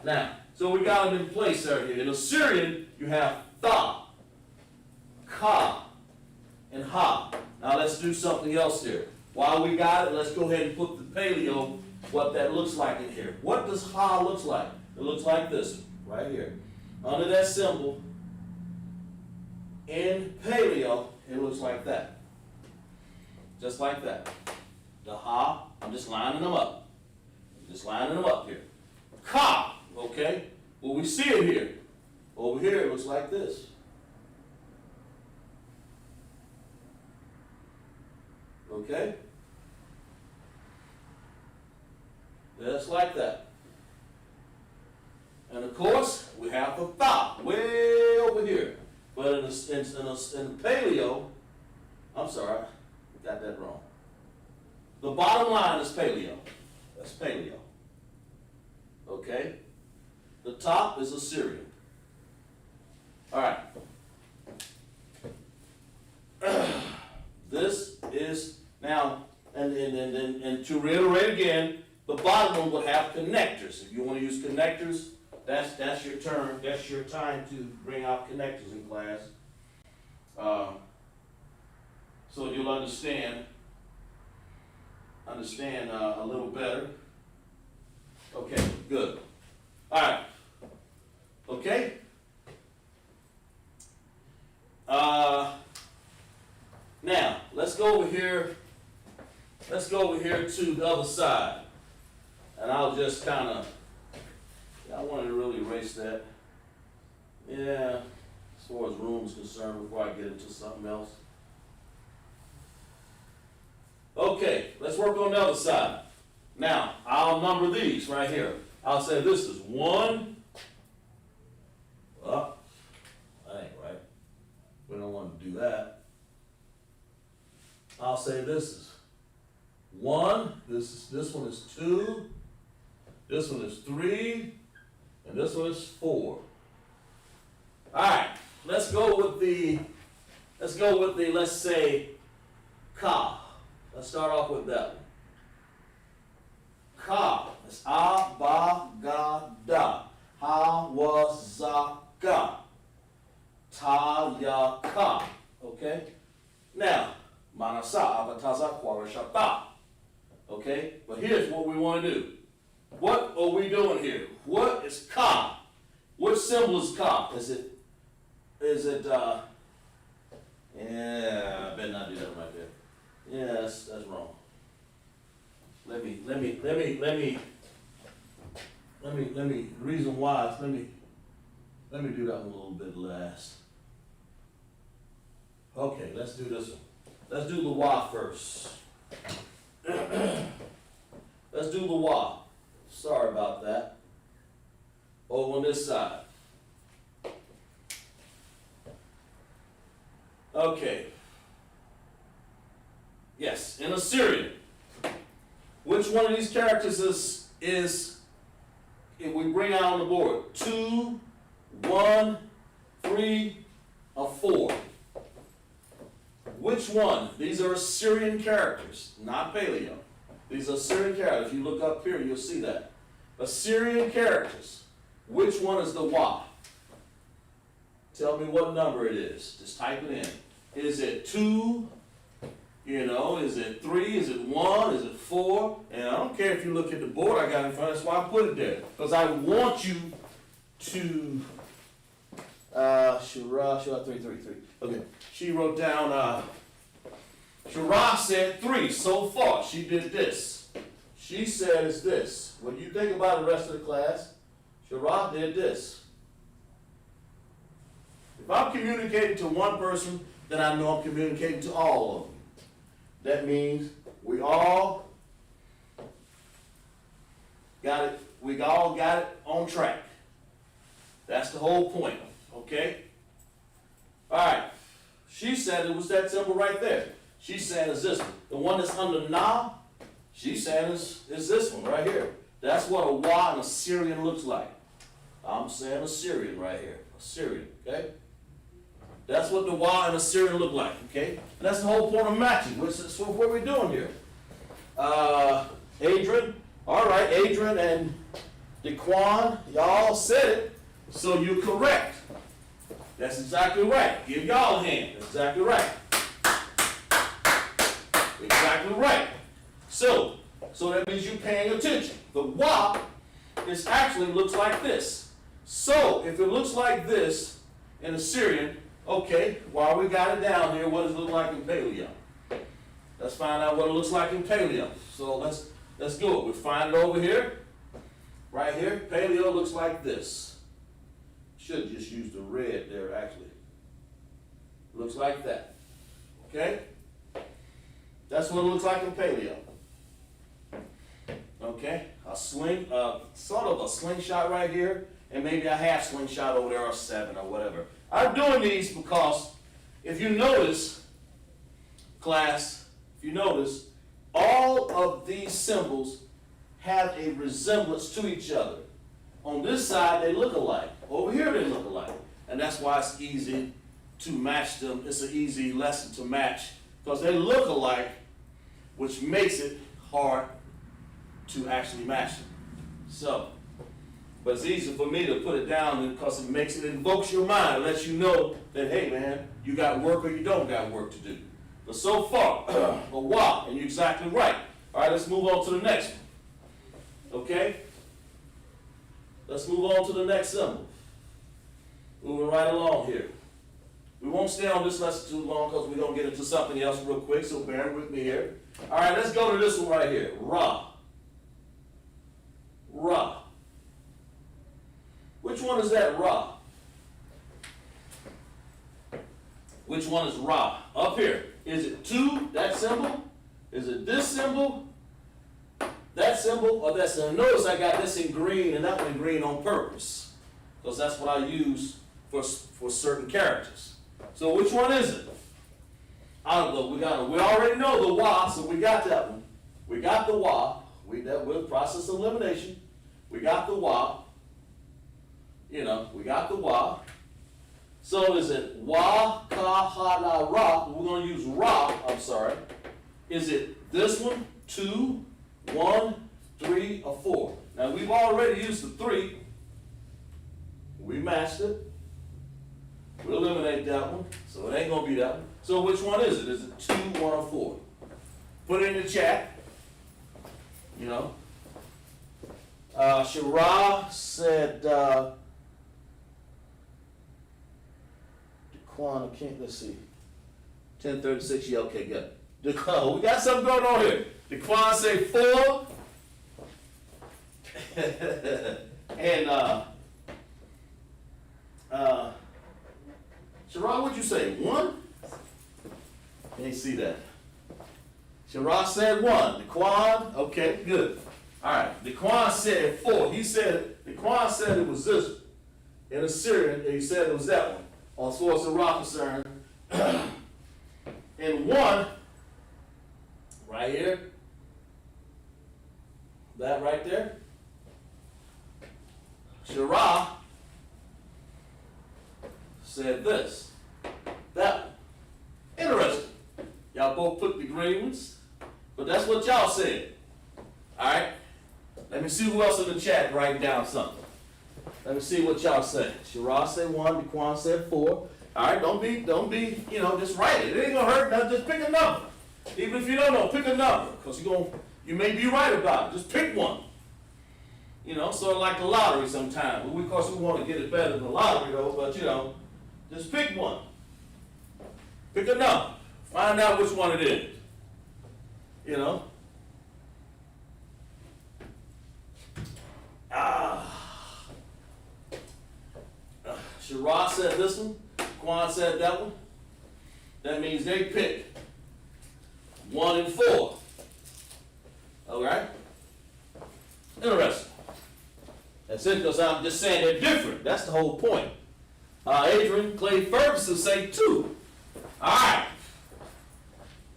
Now, so we got them in place right here. In Assyrian, you have tha, ka, and ha. Now let's do something else here. While we got it, let's go ahead and put the paleo, what that looks like in here. What does ha look like? It looks like this, right here. Under that symbol, in paleo, it looks like that. Just like that. The ha, I'm just lining them up. Just lining them up here. Ka, okay? Well, we see it here. Over here, it looks like this. Okay? Just like that. And of course, we have the thought way over here. But in paleo, I'm sorry, I got that wrong. The bottom line is paleo. That's paleo. Okay? The top is Assyrian. All right. This is now, and to reiterate again, the bottom one will have connectors. If you want to use connectors, that's your term. That's your time to bring out connectors in class. So you'll understand a little better. Okay, good. All right. Okay. Now let's go over here. Let's go over here to the other side, and I'll just kind of. I wanted to really erase that. Yeah, as far as room is concerned, before I get into something else. Okay, let's work on the other side. Now, I'll number these right here. I'll say this is 1. Oh, that ain't right. We don't want to do that. I'll say this is 1. This one is 2. This one is 3. And this one is 4. All right, let's go with the, let's say, ka. Let's start off with that one. Ka. It's a, ba, ga, da. Ha, wa, za, ga. Ta, ya, ka. Okay? Now, manasa, avataza, kwarashata. Okay? But here's what we want to do. What are we doing here? What is ka? What symbol is ka? Is it, yeah, I better not do that right there. Yeah, that's wrong. Let me, reason why is, let me do that one a little bit last. Okay, let's do this one. Let's do the wa first. Let's do the wa. Sorry about that. Over on this side. Okay. Yes, in Assyrian. Which one of these characters is if we bring out on the board? 2, 1, 3, or 4. Which one? These are Assyrian characters, not Paleo. These are Assyrian characters. If you look up here, you'll see that. Assyrian characters. Which one is the wa? Tell me what number it is. Just type it in. Is it 2? Is it 3? Is it 1? Is it 4? And I don't care if you look at the board I got in front. That's why I put it there. Because I want you to, Shira 333. Okay. She wrote down, Shira said 3 so far. She did this. She said it's this. When you think about the rest of the class, Shira did this. If I'm communicating to one person, then I know I'm communicating to all of them. That means we all got it. We all got it on track. That's the whole point. Okay? All right. She said it was that symbol right there. She said it's this one. The one that's under na, she said is this one right here. That's what a wa in Assyrian looks like. I'm saying Assyrian right here. Assyrian, okay? That's what the wa in Assyrian look like, okay? And that's the whole point of matching. So what are we doing here? Adrian, all right, Adrian and DeQuan, y'all said it, so you're correct. That's exactly right. Give y'all a hand. That's exactly right. Exactly right. So that means you're paying attention. The wa is actually looks like this. So if it looks like this in Assyrian, okay, while we got it down here, what does it look like in Paleo? Let's find out what it looks like in Paleo. So let's do it. We find it over here. Right here, Paleo looks like this. Should just use the red there, actually. Looks like that. Okay? That's what it looks like in paleo. Okay, a sling, sort of a slingshot right here, and maybe a half slingshot over there, or 7 or whatever. I'm doing these because if you notice, class, if you notice, all of these symbols have a resemblance to each other. On this side, they look alike. Over here, they look alike. And that's why it's easy to match them. It's an easy lesson to match because they look alike, which makes it hard to actually match them. So, but it's easy for me to put it down because it invokes your mind. It lets you know that, hey man, you got work or you don't got work to do. But so far, a while, and you're exactly right. All right, let's move on to the next one. Okay? Let's move on to the next symbol. Moving right along here. We won't stay on this lesson too long because we're going to get into something else real quick, so bear with me here. All right, let's go to this one right here. Ra. Ra. Which one is that Ra? Which one is Ra? Up here. Is it 2, that symbol? Is it this symbol? That symbol? Or that symbol? Notice I got this in green and that one in green on purpose. Because that's what I use for certain characters. So which one is it? We already know the Wa, so we got that one. We got the Wa. We dealt with process elimination. We got the Wa. You know, we got the Wa. So is it Wa, Ka, Ha, Na, Ra? We're going to use Ra, I'm sorry. Is it this one, 2, 1, 3, or 4? Now we've already used the 3. We matched it. We'll eliminate that one. So it ain't going to be that one. So which one is it? Is it 2, 1, or 4? Put it in the chat. You know. Shara said, Quan, let's see. 1036, yeah, okay, good. We got something going on here. The Quan say 4. And Shara, what'd you say? 1? Can't see that. Shara said 1. The Quan, okay, good. All right, the Quan said 4. The Quan said it was this. In Assyrian, he said it was that one. As far as the Ra concerned. And 1, right here, that right there, Shara said this, that one. Interesting. Y'all both put the green ones, but that's what y'all said. All right? Let me see who else in the chat writing down something. Let me see what y'all say. Shara said 1, DeQuan said 4. All right, don't be, just write it. It ain't gonna hurt nothing. Just pick a number. Even if you don't know, pick a number, because you may be right about it. Just pick one. Sort of like the lottery sometimes. Of course, we want to get it better than the lottery, though. But just pick one. Pick a number. Find out which one it is. Shara said this one. Quan said that one. That means they picked 1 and 4. All right? Interesting. That's it, because I'm just saying they're different. That's the whole point. Adrian Clay Ferguson say 2. All right.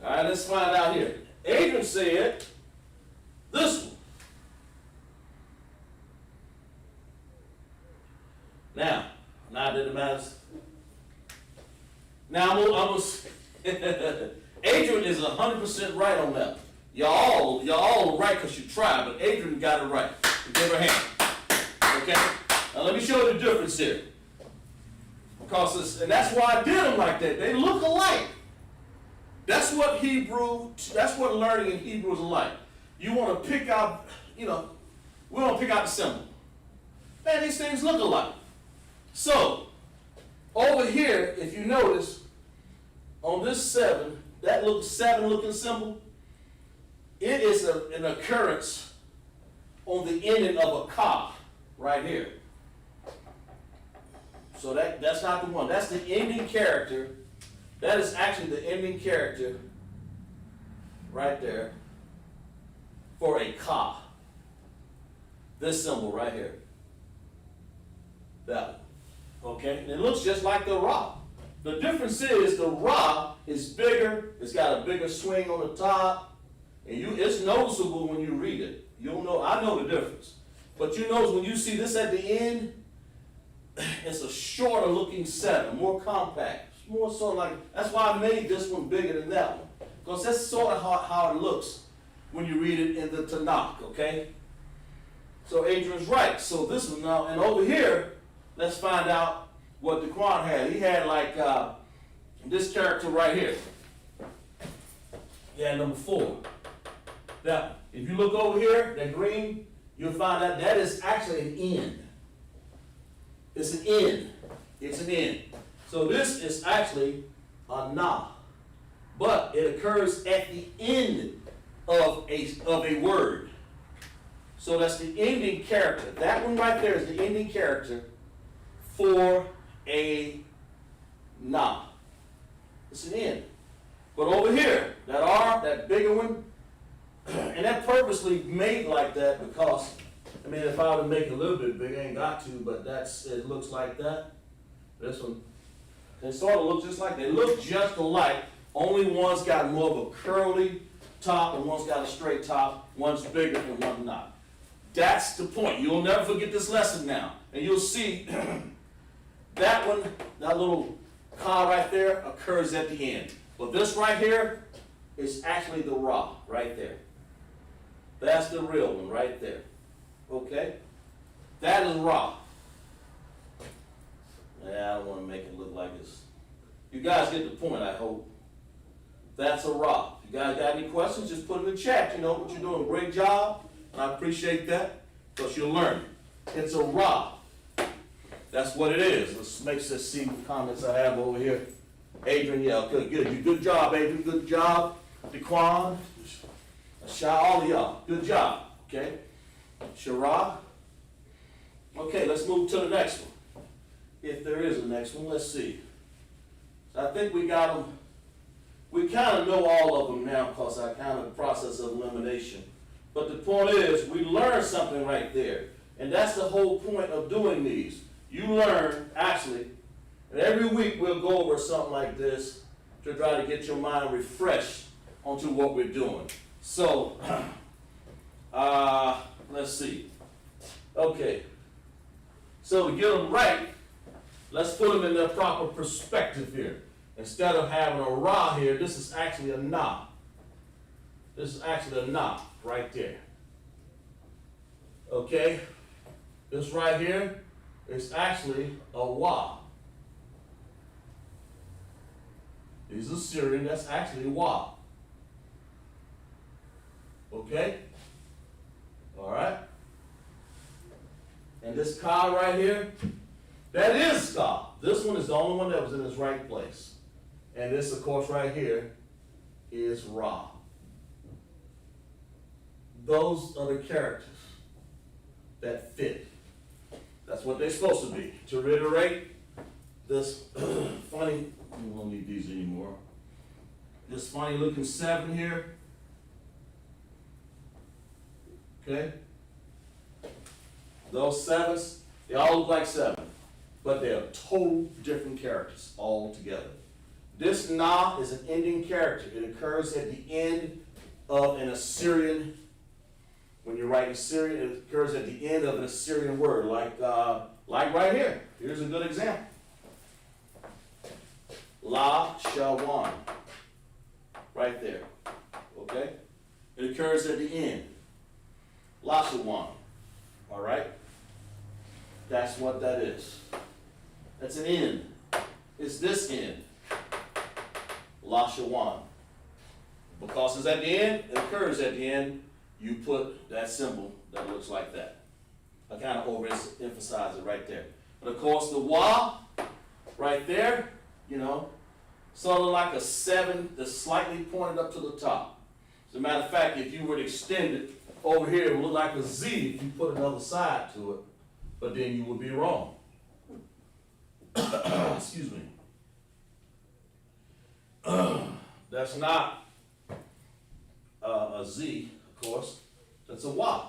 All right, let's find out here. Adrian said this one. Now that it matters. Now I'm Adrian is 100% right on that. Y'all are right because you tried, but Adrian got it right. Give her a hand. Okay? Now let me show you the difference here. And that's why I did them like that. They look alike. That's what learning in Hebrew is like. You want to pick out, we want to pick out the symbol. Man, these things look alike. So, over here, if you notice, on this 7, that little 7 looking symbol, it is an occurrence on the ending of a ka, right here. So that's not the one. That's the ending character. That is actually the ending character right there for a ka. This symbol right here. That one. Okay? And it looks just like the ra. The difference is the ra is bigger, it's got a bigger swing on the top, and it's noticeable when you read it. You'll know, I know the difference. But you notice when you see this at the end, it's a shorter looking 7, more compact. It's more sort of like, that's why I made this one bigger than that one. Because that's sort of how it looks when you read it in the Tanakh, okay? So Adrian's right. So this one now, and over here, let's find out what the Quran had. He had like this character right here. Yeah, number 4. Now, if you look over here, that green, you'll find out that is actually an N. It's an N. It's an N. So this is actually a Na. But it occurs at the end of a word. So that's the ending character. That one right there is the ending character for a Na. It's an N. But over here, that R, that bigger one, and that purposely made like that because, I mean, if I were to make it a little bit bigger, I ain't got to, but it looks like that. This one, it sort of looks just like that. They look just alike, only one's got more of a curly top and one's got a straight top, one's bigger and one's not. That's the point. You'll never forget this lesson now. And you'll see that one, that little ka right there occurs at the end. But this right here is actually the ra right there. That's the real one right there. Okay? That is ra. Yeah, I don't want to make it look like it's... You guys get the point, I hope. That's a ra. If you guys got any questions, just put in the chat. You know what you're doing. Great job. And I appreciate that because you're learning. It's a ra. That's what it is. Let's see what comments I have over here. Adrian, yeah, good. Good job, Adrian. Good job. Daquan, all of y'all. Good job. Okay. Shara. Okay, let's move to the next one. If there is a next one, let's see. So I think we got them. We kind of know all of them now because I kind of process of elimination. But the point is, we learned something right there. And that's the whole point of doing these. You learn, actually, and every week we'll go over something like this to try to get your mind refreshed onto what we're doing. So, let's see. Okay. So to get them right, let's put them in their proper perspective here. Instead of having a ra here, this is actually a na. This is actually a na right there. Okay? This right here is actually a wa. These are Syrian, that's actually wa. Okay? All right? And this ka right here, that is ka. This one is the only one that was in its right place. And this, of course, right here is ra. Those are the characters that fit. That's what they're supposed to be. To reiterate, this funny, we won't need these anymore. This funny looking 7 here. Okay? Those 7s, they all look like 7, but they're total different characters altogether. This na is an ending character. It occurs at the end of an Assyrian. When you're writing Assyrian, it occurs at the end of an Assyrian word, like right here. Here's a good example. LASHAWAN. Right there. Okay? It occurs at the end. LASHAWAN. All right? That's what that is. That's an end. It's this end. LASHAWAN. Because it's at the end, it occurs at the end, you put that symbol that looks like that. I kind of overemphasize it right there. But of course, the wa, right there, you know, sort of like a 7 that's slightly pointed up to the top. As a matter of fact, if you were to extend it over here, it would look like a Z if you put another side to it, but then you would be wrong. Excuse me. That's not Z, of course, that's a wa.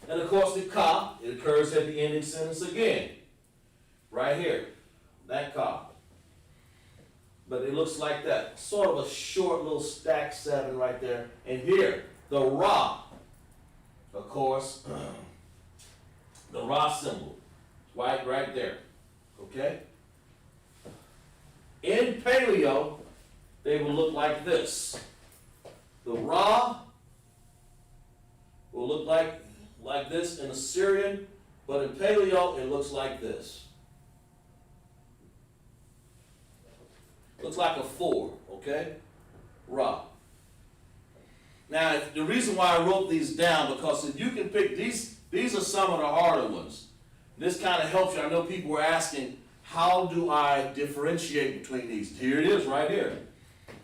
And of course the ka, it occurs at the ending sentence again. Right here, that ka. But it looks like that. Sort of a short little stack 7 right there. And here, the ra, of course, the ra symbol, right there. Okay? In Paleo, they will look like this. The ra will look like this in Assyrian, but in Paleo, it looks like this. Looks like a 4, okay? Ra. Now, the reason why I wrote these down, because if you can pick, these are some of the harder ones. This kind of helps you. I know people were asking, how do I differentiate between these? Here it is, right here.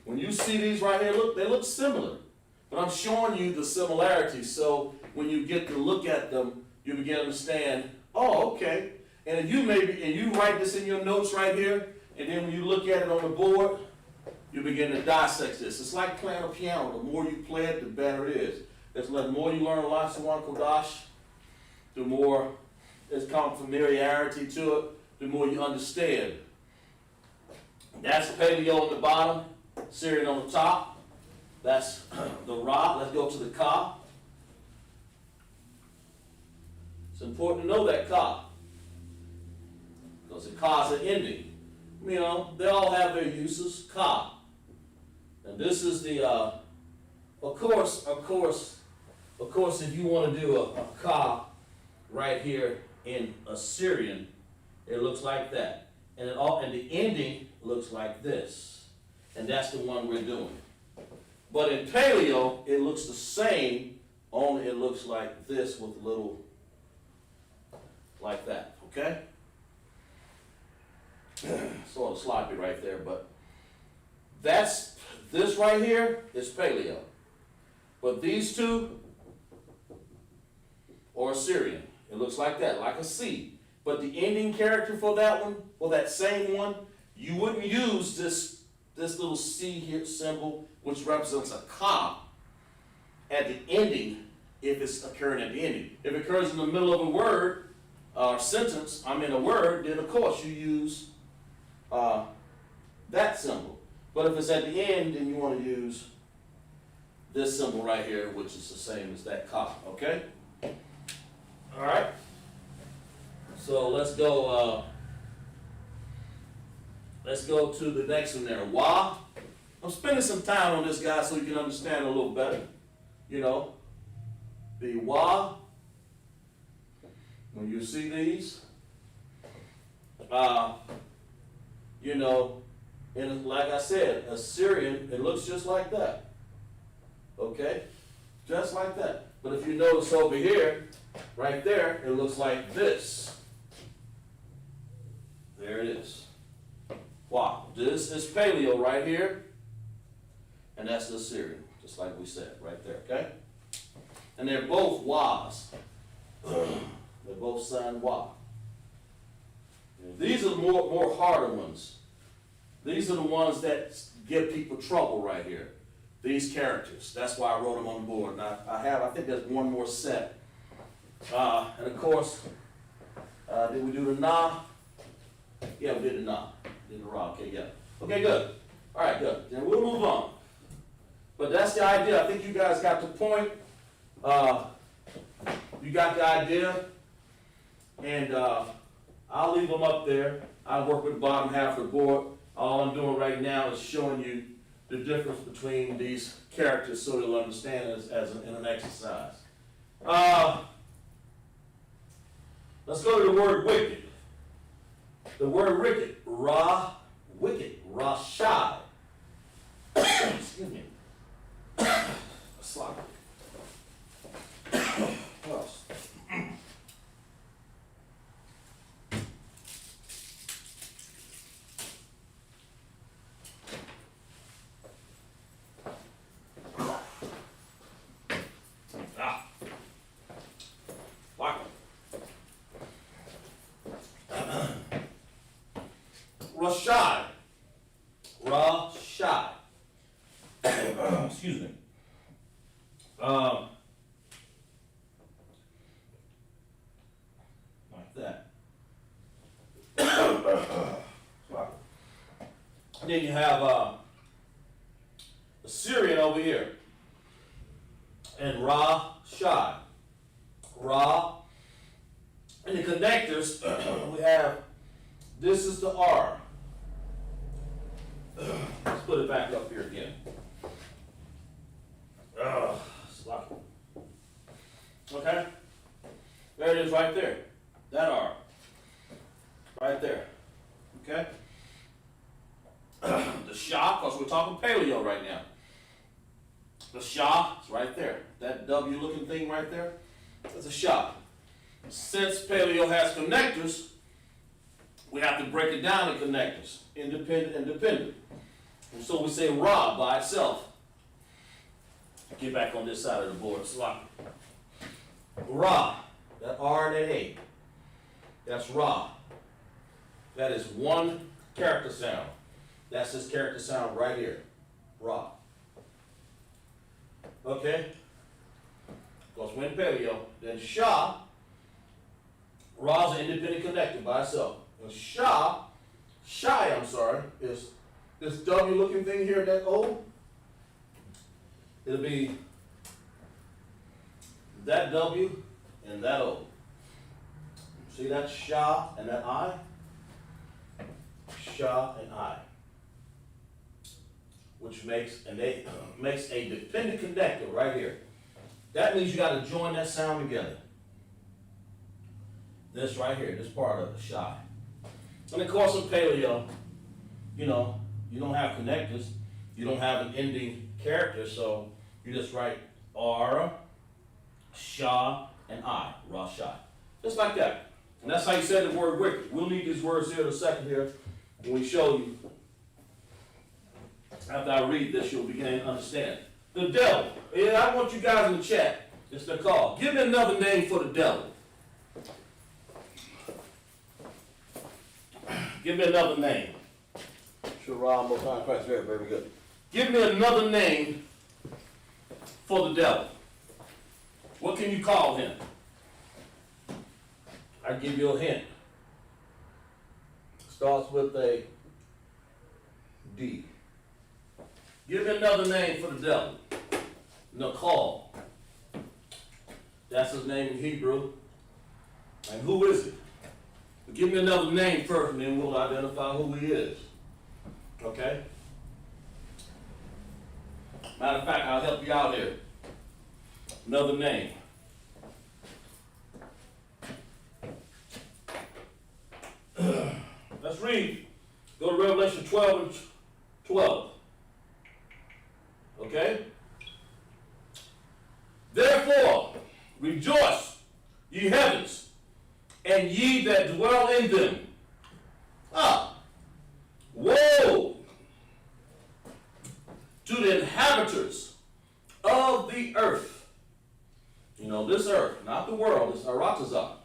When you see these right here, look, they look similar. But I'm showing you the similarities, so when you get to look at them, you begin to understand, oh, okay. And if you write this in your notes right here, and then when you look at it on the board, you begin to dissect this. It's like playing a piano. The more you play it, the better it is. The more you learn LASHAWAN QADASH, the more there's comes familiarity to it, the more you understand. That's Paleo on the bottom, Syrian on the top. That's the Ra. Let's go to the Ka. It's important to know that Ka, because the Ka is an ending. You know, they all have their uses. Ka. And this is the, of course, if you want to do a Ka right here in Assyrian, it looks like that. And the ending looks like this. And that's the one we're doing. But in Paleo, it looks the same, only it looks like this with a little, like that, okay? Sort of sloppy right there, but this right here is Paleo. But these two are Assyrian. It looks like that, like a C. But the ending character for that one, for that same one, you wouldn't use this little C here symbol, which represents a Ka, at the ending if it's occurring at the ending. If it occurs in the middle of a word or sentence, a word, then of course you use that symbol. But if it's at the end, then you want to use this symbol right here, which is the same as that Ka, okay? All right. So let's go to the next one there. Wa. I'm spending some time on this guy so you can understand a little better. You know, the Wa, when you see these, you know, and like I said, Assyrian, it looks just like that. Okay? Just like that. But if you notice over here, right there, it looks like this. There it is. Wow. This is Paleo right here. And that's the Assyrian, just like we said, right there, okay? And they're both Wa's. They're both signed Wa. These are the more harder ones. These are the ones that give people trouble right here. These characters. That's why I wrote them on the board. And I think there's one more set. And of course, did we do the Na? Yeah, we did the Na. Did the Ra. Okay, yeah. Okay, good. All right, good. Then we'll move on. But that's the idea. I think you guys got the point. You got the idea. And I'll leave them up there. I'll work with the bottom half of the board. All I'm doing right now is showing you the difference between these characters so you'll understand in an exercise. Let's go to the word wicked. The word wicked, wicked, Rashai. Excuse me. Sloppy. Rashai. Excuse me. Like that. Then you have the Syrian over here. And Ra, Shai. Ra. And the connectors, we have, this is the R. Let's put it back up here again. Sloppy. Okay? There it is right there. That R. Right there. Okay? The Shah, because we're talking paleo right now. The Shah is right there. That W looking thing right there, that's a Shah. Since paleo has connectors, we have to break it down to connectors, independent and dependent. And so we say Ra by itself. Get back on this side of the board, sloppy. Ra, that R and that A, that's Ra. That is one character sound. That's this character sound right here, Ra. Okay? Because when paleo, then Shah, Ra's an independent connector by itself. And Shai, is this W looking thing here, that O. It'll be that W and that O. See that Shah and that I? Shah and I. Which makes a dependent connector right here. That means you got to join that sound together. This right here, this part of the Shai. And of course in paleo, you know, you don't have connectors, you don't have an ending character, so you just write R, Shah, and I, Ra, Shai. Just like that. And that's how you say the word wicked. We'll need these words here in a second here when we show you. After I read this, you'll begin to understand. The devil. Yeah, I want you guys in the chat. It's the call. Give me another name for the devil. Give me another name. Sure, Ron, most time, Christ, very, very good. Give me another name for the devil. What can you call him? I'll give you a hint. Starts with a D. Give me another name for the devil. Nakal. That's his name in Hebrew. And who is it? Give me another name first, and then we'll identify who he is. Okay? Matter of fact, I'll help you out here. Another name. Let's read. Go to Revelation 12 and 12. Okay? Therefore, rejoice, ye heavens, and ye that dwell in them. Woe to the inhabitants of the earth. You know, this earth, not the world, it's Aratazah.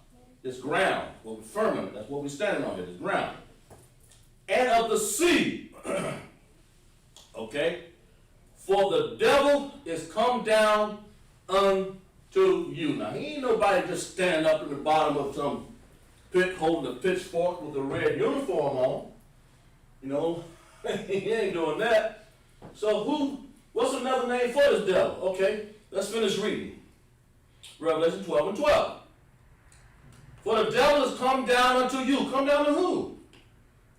It's ground, what we firmament, that's what we're standing on here, this ground. And of the sea. Okay? For the devil is come down unto you. Now, he ain't nobody just standing up in the bottom of some pit holding a pitchfork with a red uniform on. You know, he ain't doing that. So what's another name for this devil? Okay, let's finish reading. Revelation 12 and 12. For the devil has come down unto you. Come down to who?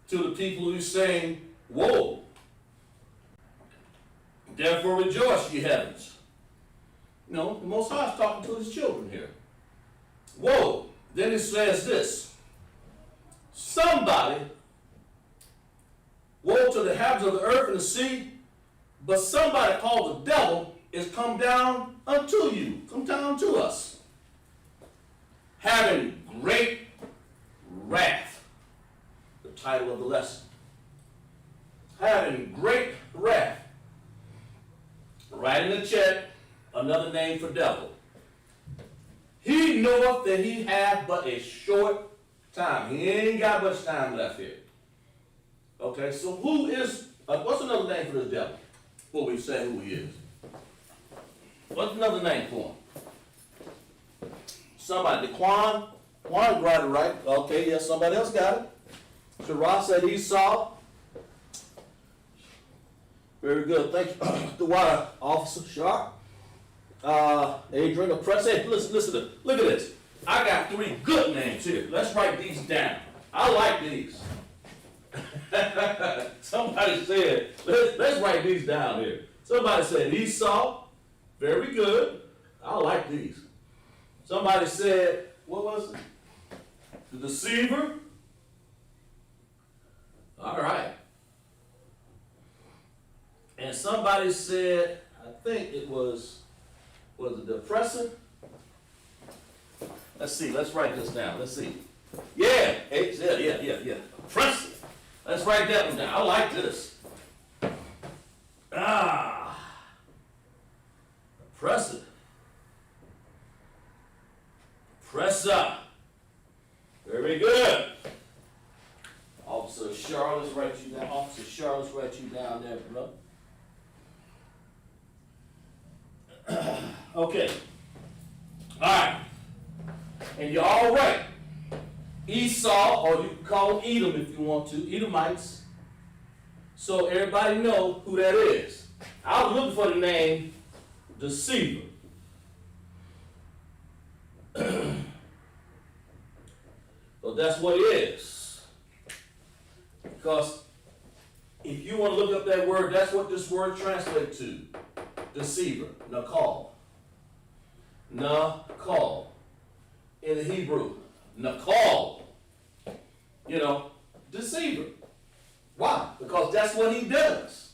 To the people who is saying, woe. Therefore rejoice, ye heavens. You know, the Most High is talking to his children here. Woe. Then it says this. Somebody, woe to the inhabitants of the earth and the sea, but somebody called the devil is come down unto you. Come down to us. Having great wrath. The title of the lesson. Having great wrath. Write in the chat, another name for devil. He knoweth that he hath but a short time. He ain't got much time left here. Okay, so who is, what's another name for this devil? Well, we say who he is. What's another name for him? Somebody, Quan got it right. Okay, yeah, somebody else got it. Shara said Esau. Very good, thank you. The water officer, Sharp. Adrian, oppressor. Hey, listen, look at this. I got 3 good names here. Let's write these down. I like these. Somebody said, let's write these down here. Somebody said Esau. Very good. I like these. Somebody said, what was it? The deceiver. All right. And somebody said, I think it was it the oppressor? Let's see, let's write this down. Let's see. Yeah. Oppressor. Let's write that one down. I like this. Oppressor. Oppressor. Very good. Officer Charlotte's write you down. Officer Charlotte's write you down there, bro. Okay. All right. And you're all right. Esau, or you can call them Edom if you want to, Edomites. So everybody know who that is. I was looking for the name deceiver. So that's what it is. Because if you want to look up that word, that's what this word translates to. Deceiver. Nakal. Nakal. In the Hebrew. Nakal. You know, deceiver. Why? Because that's what he does.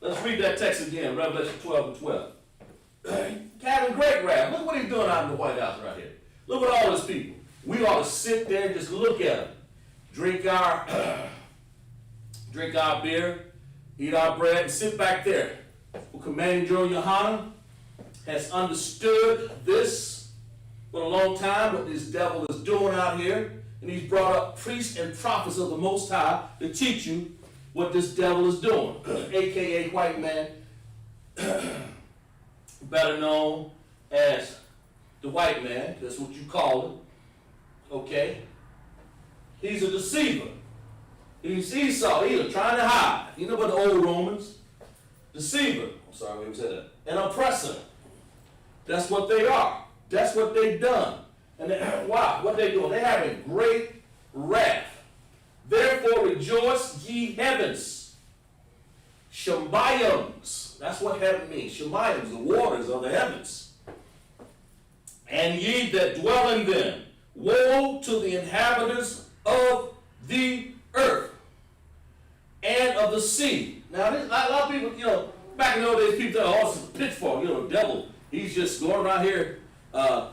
Let's read that text again, Revelation 12:12. Having great wrath. Look what he's doing out in the White House right here. Look at all these people. We ought to sit there and just look at them. Drink our beer, eat our bread, and sit back there. Well, Commanding General Yohanan has understood this for a long time, what this devil is doing out here. And he's brought up priests and prophets of the Most High to teach you what this devil is doing. AKA white man, better known as the white man. That's what you call him. Okay? He's a deceiver. He's Esau. He's trying to hide. You know about the old Romans? Deceiver. I'm sorry, we said that. An oppressor. That's what they are. That's what they've done. And why? What they doing? They're having great wrath. Therefore rejoice, ye heavens. Shemayams. That's what heaven means. Shemayams, the waters of the heavens. And ye that dwell in them. Woe to the inhabitants of the earth and of the sea. Now, a lot of people, you know, back in the old days, people thought, oh, this is a pitchfork, you know, the devil. He's just going around here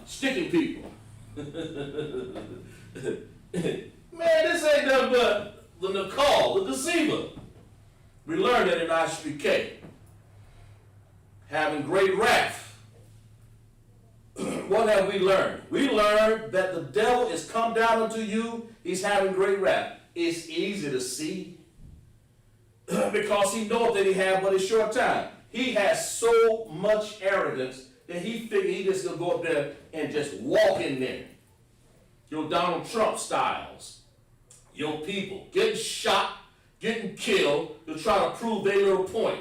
sticking people. Man, this ain't nothing but the Nakal, the deceiver. We learned that in ISUPK. Having great wrath. What have we learned? We learned that the devil is come down unto you. He's having great wrath. It's easy to see because he knows that he has but a short time. He has so much arrogance that he figured he just gonna go up there and just walk in there. Your Donald Trump styles. Your people getting shot, getting killed to try to prove their little point.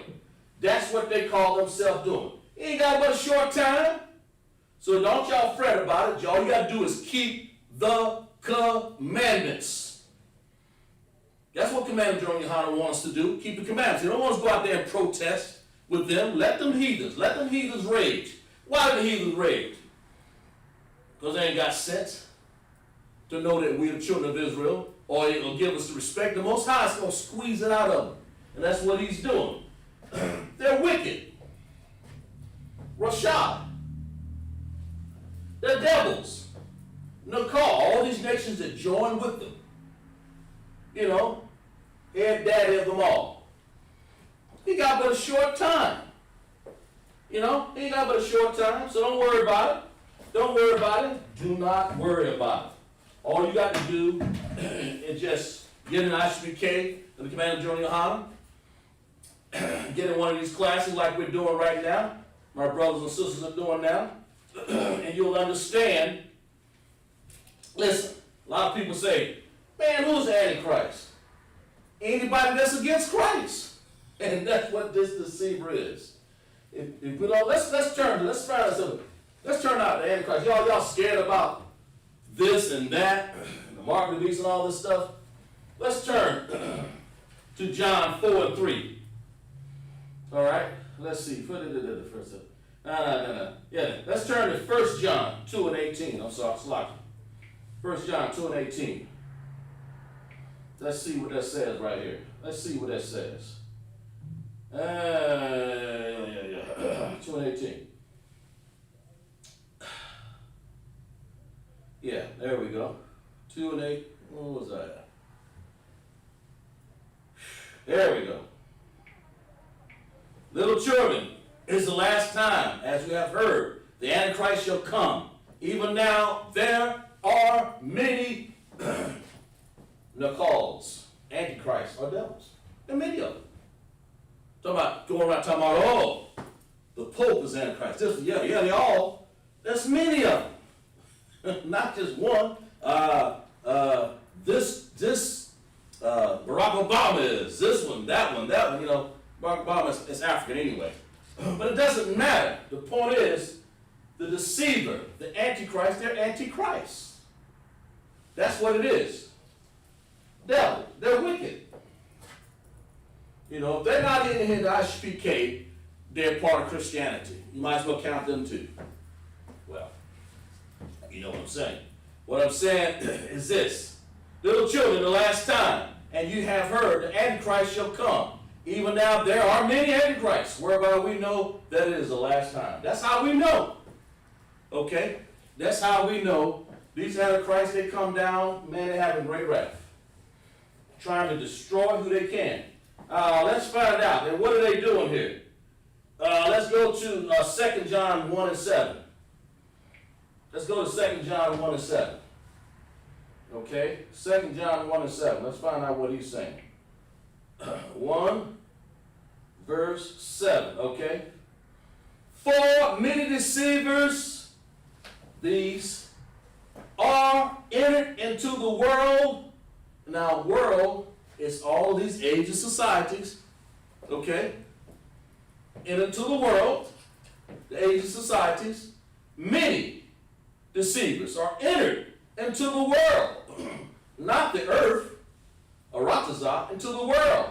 That's what they call themselves doing. He ain't got but a short time. So don't y'all fret about it. All you got to do is keep the commandments. That's what Commander General Yohanan wants us to do. Keep the commandments. He don't want us to go out there and protest with them. Let them heathens rage. Why do the heathens rage? Because they ain't got sense to know that we're the children of Israel, or it'll give us the respect. The Most High is going to squeeze it out of them. And that's what he's doing. They're wicked. Rashad. They're devils. Nakal, all these nations that join with them. You know, head daddy of them all. He got but a short time. You know, he got but a short time, so don't worry about it. Don't worry about it. Do not worry about it. All you got to do is just get an ISUPK and the Commander General Yohanan, get in one of these classes like we're doing right now, my brothers and sisters are doing now, and you'll understand. Listen, a lot of people say, man, who's the Antichrist? Anybody that's against Christ. And that's what this deceiver is. If we don't, let's turn out the Antichrist. Y'all scared about this and that, and the mark of the beast and all this stuff. Let's turn to John 4 and 3. All right, let's see. First, no. Yeah, let's turn to 1 John 2 and 18. I'm sorry, sloppy. 1 John 2 and 18. Let's see what that says right here. Let's see what that says. 2 and 18. Yeah, there we go. 2 and 8. What was that? There we go. Little children, it is the last time, as we have heard, the Antichrist shall come. Even now, there are many Nicola's, Antichrists, or devils. There are many of them. Talking about, going around talking about, oh, the Pope is Antichrist. They all. There's many of them. Not just one. Barack Obama is. This one, that one. You know, Barack Obama is African anyway. But it doesn't matter. The point is, the deceiver, the Antichrist, they're Antichrist. That's what it is. Devil. They're wicked. You know, if they're not in the ISUPK, they're part of Christianity. You might as well count them too. Well, you know what I'm saying. What I'm saying is this. Little children, the last time, and you have heard, the Antichrist shall come. Even now, there are many Antichrists, whereby we know that it is the last time. That's how we know. Okay? That's how we know. These Antichrists, they come down, man, they have a great wrath. Trying to destroy who they can. Let's find out. And what are they doing here? Let's go to 2 John 1 and 7. Let's go to 2 John 1 and 7. Okay? 2 John 1 and 7. Let's find out what he's saying. 1 verse 7. Okay? For many deceivers, these are entered into the world. Now, world is all these ages societies, okay? Into the world, the ages societies, many deceivers are entered into the world, not the earth, Aratazah, into the world,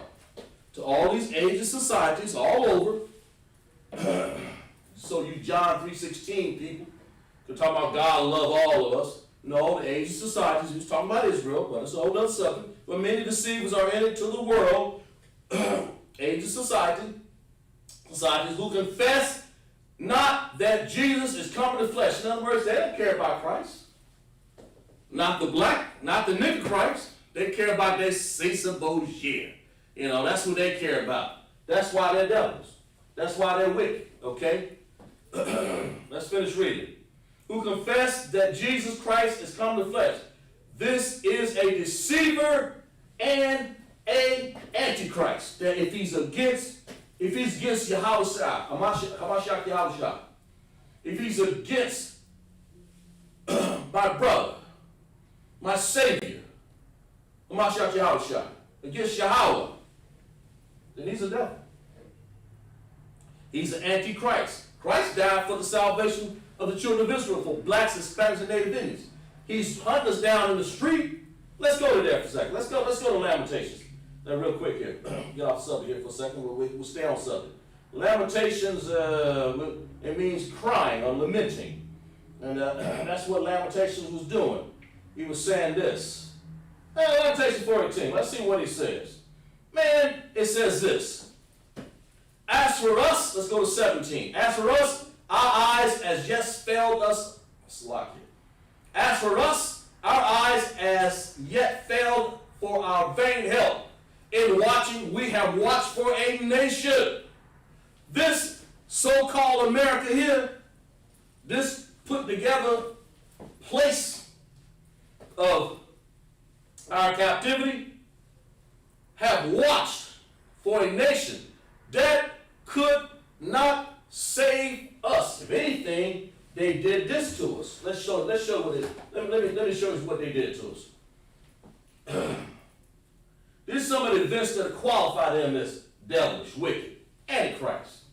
to all these ages societies all over. So you John 3:16 people could talk about God love all of us. No, the ages societies, he was talking about Israel, but it's a whole other subject. But many deceivers are entered to the world, ages societies who confess not that Jesus is come in the flesh. In other words, they don't care about Christ. Not the black, not the nigger Christ. They care about their Cesar Borgia. You know, that's who they care about. That's why they're devils. That's why they're wicked, okay? Let's finish reading. Who confess that Jesus Christ is come in the flesh. This is a deceiver and a antichrist. That if he's against Yahushua, Hamashiach Yahushua, if he's against my brother, my Savior, Hamashiach Yahushua, against Yahweh, then he's a devil. He's an antichrist. Christ died for the salvation of the children of Israel, for blacks, Hispanics, and Native Indians. He's hunting us down in the street. Let's go to there for a second. Let's go to Lamentations. Now, real quick here. Get off subject here for a second. We'll stay on subject. Lamentations, it means crying or lamenting. And that's what Lamentations was doing. He was saying this. Lamentations 4:18. Let's see what he says. Man, it says this. As for us, let's go to 17. As for us, our eyes as yet failed us. As for us, our eyes as yet failed for our vain help. In watching, we have watched for a nation. This so-called America here, this put together place of our captivity, have watched for a nation that could not save let me show you what they did to us. These are some of the events that qualify them as devilish, wicked, antichrist.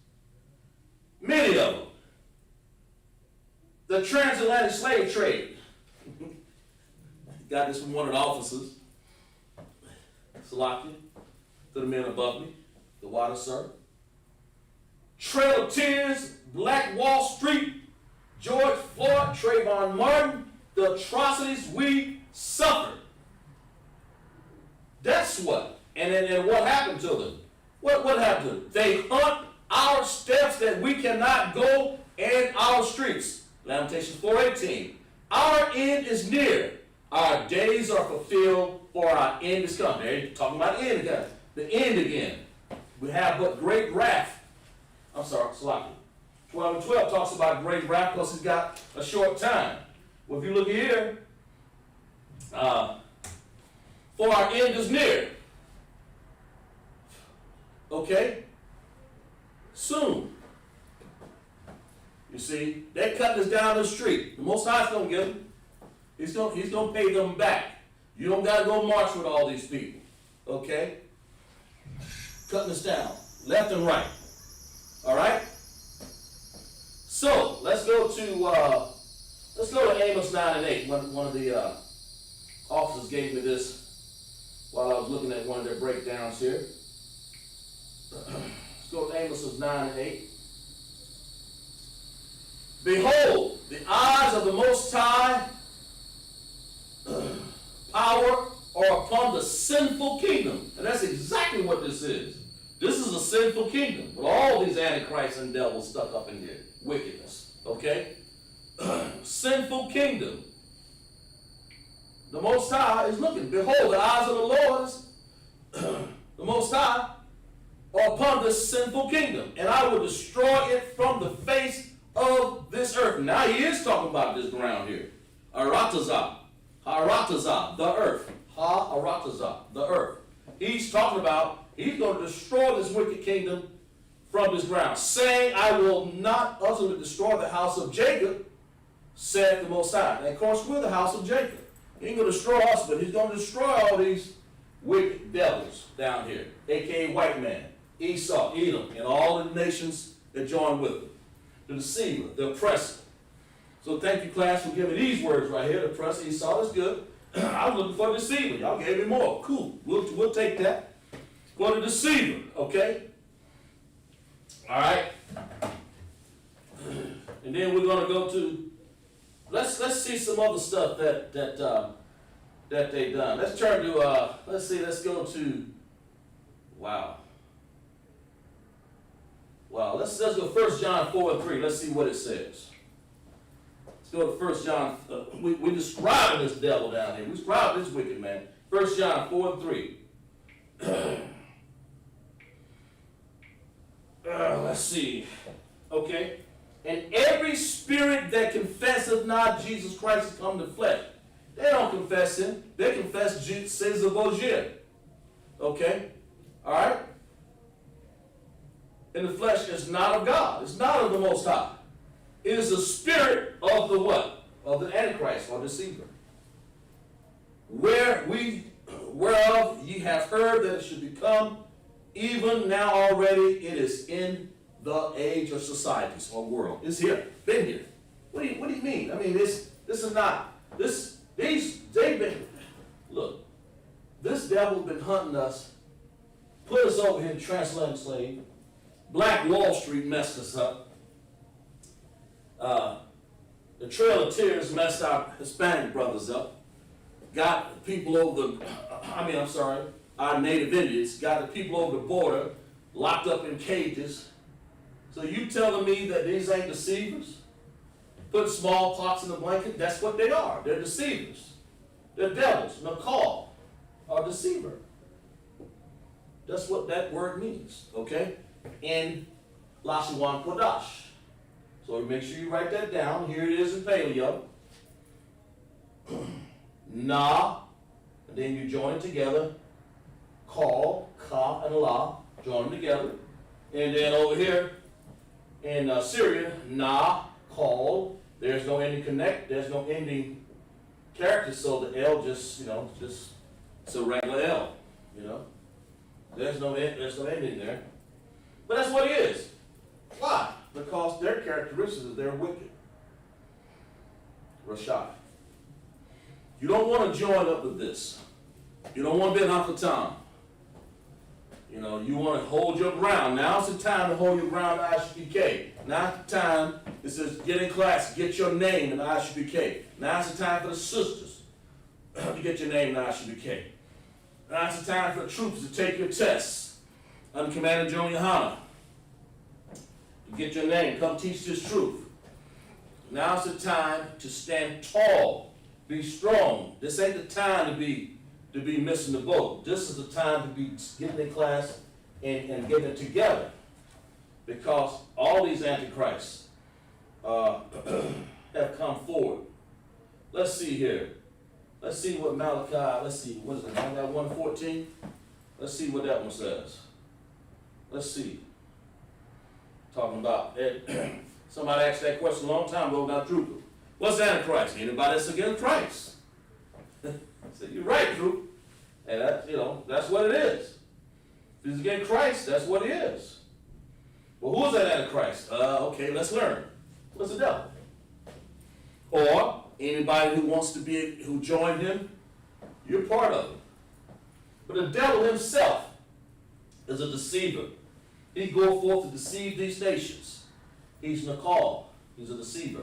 Many of them. The transatlantic slave trade. Got this from one of the officers. Salakia, to the men above me. The water, sir. Trail of Tears, Black Wall Street, George Floyd, Trayvon Martin, the atrocities we suffered. That's what. And what happened to them? What happened to them? They hunt our steps that we cannot go and our streets. Lamentations 4:18. Our end is near. Our days are fulfilled, for our end is come. They're talking about the end again. The end again. We have but great wrath. I'm sorry, Salaki. 12 and 12 talks about great wrath because he's got a short time. Well, if you look here, for our end is near. Okay? Soon. You see, they're cutting us down the street. The Most High's going to get them. He's going to pay them back. You don't got to go march with all these people. Okay? Cutting us down, left and right. All right? So, let's go to Amos 9 and 8. One of the officers gave me this while I was looking at one of their breakdowns here. Let's go to Amos 9 and 8. Behold, the eyes of the Most High power are upon the sinful kingdom. And that's exactly what this is. This is a sinful kingdom with all these antichrists and devils stuck up in here. Wickedness. Okay? Sinful kingdom. The Most High is looking. Behold, the eyes of the Lord, the Most High, are upon this sinful kingdom. And I will destroy it from the face of this earth. Now he is talking about this ground here. Aratazah. Haratazah, the earth. Ha-aratazah, the earth. He's talking about, he's going to destroy this wicked kingdom from this ground, saying, I will not utterly destroy the house of Jacob, saith the Most High. And of course, we're the house of Jacob. He ain't going to destroy us, but he's going to destroy all these wicked devils down here, a.k.a. white man, Esau, Edom, and all the nations that join with him. The deceiver, the oppressor. So thank you, class, for giving these words right here. The oppressor, Esau, is good. I was looking for the deceiver. Y'all gave me more. Cool. We'll take that. For the deceiver, okay? All right. And then we're going to go to, let's see some other stuff that they've done. Let's turn to, let's go to, wow, let's go 1 John 4 and 3. Let's see what it says. Let's go to 1 John, we're describing this devil down here. We describe this wicked man. 1 John 4 and 3. Let's see. Okay. And every spirit that confesseth not Jesus Christ is come to flesh. They don't confess him. They confess sins of Bozier. Okay? All right? And the flesh is not of God. It's not of the Most High. It is the spirit of the what? Of the Antichrist or deceiver. Whereof ye have heard that it should become, even now already it is in the age of societies or world. It's here. Been here. What do you mean? I mean, this is not, they've been, look, this devil's been hunting us, put us over here in transatlantic slave. Black Wall Street messed us up. The Trail of Tears messed our Hispanic brothers up. Got people over our native Indians, got the people over the border, locked up in cages. So you telling me that these ain't deceivers? Put smallpox in the blanket? That's what they are. They're deceivers. They're devils. Nakal, or deceiver. That's what that word means, okay? In LASHAWAN QADASH. So make sure you write that down. Here it is in Paleo. Na, and then you join it together. Call, Ka, and La, join them together. And then over here in Syria, Na, call. There's no ending connect. There's no ending character, so the L just, It's a regular L. there's no ending there. But that's what it is. Why? Because their characteristics is they're wicked. Rashad. You don't want to join up with this. You don't want to be an Uncle Tom. You want to hold your ground. Now's the time to hold your ground in ISUPK. Now's the time, it says get in class, get your name in ISUPK. Now's the time for the sisters to get your name in ISUPK. Now's the time for the troops to take your tests under Commander Junior Hanna. To get your name, come teach this truth. Now's the time to stand tall, be strong. This ain't the time to be missing the boat. This is the time to be getting in class and getting it together. Because all these antichrists have come forward. Let's see here. Let's see what Malachi, what is it, Malachi 1:14? Let's see what that one says. Let's see. Talking about it. Somebody asked that question a long time ago about Trooper. What's Antichrist? Anybody that's against Christ. I said, you're right, Trooper. And that, that's what it is. If he's against Christ, that's what he is. Well, who is that Antichrist? Okay, let's learn. What's the devil? Or anybody who joined him, you're part of it. But the devil himself is a deceiver. He go forth to deceive these nations. He's Nakal. He's a deceiver.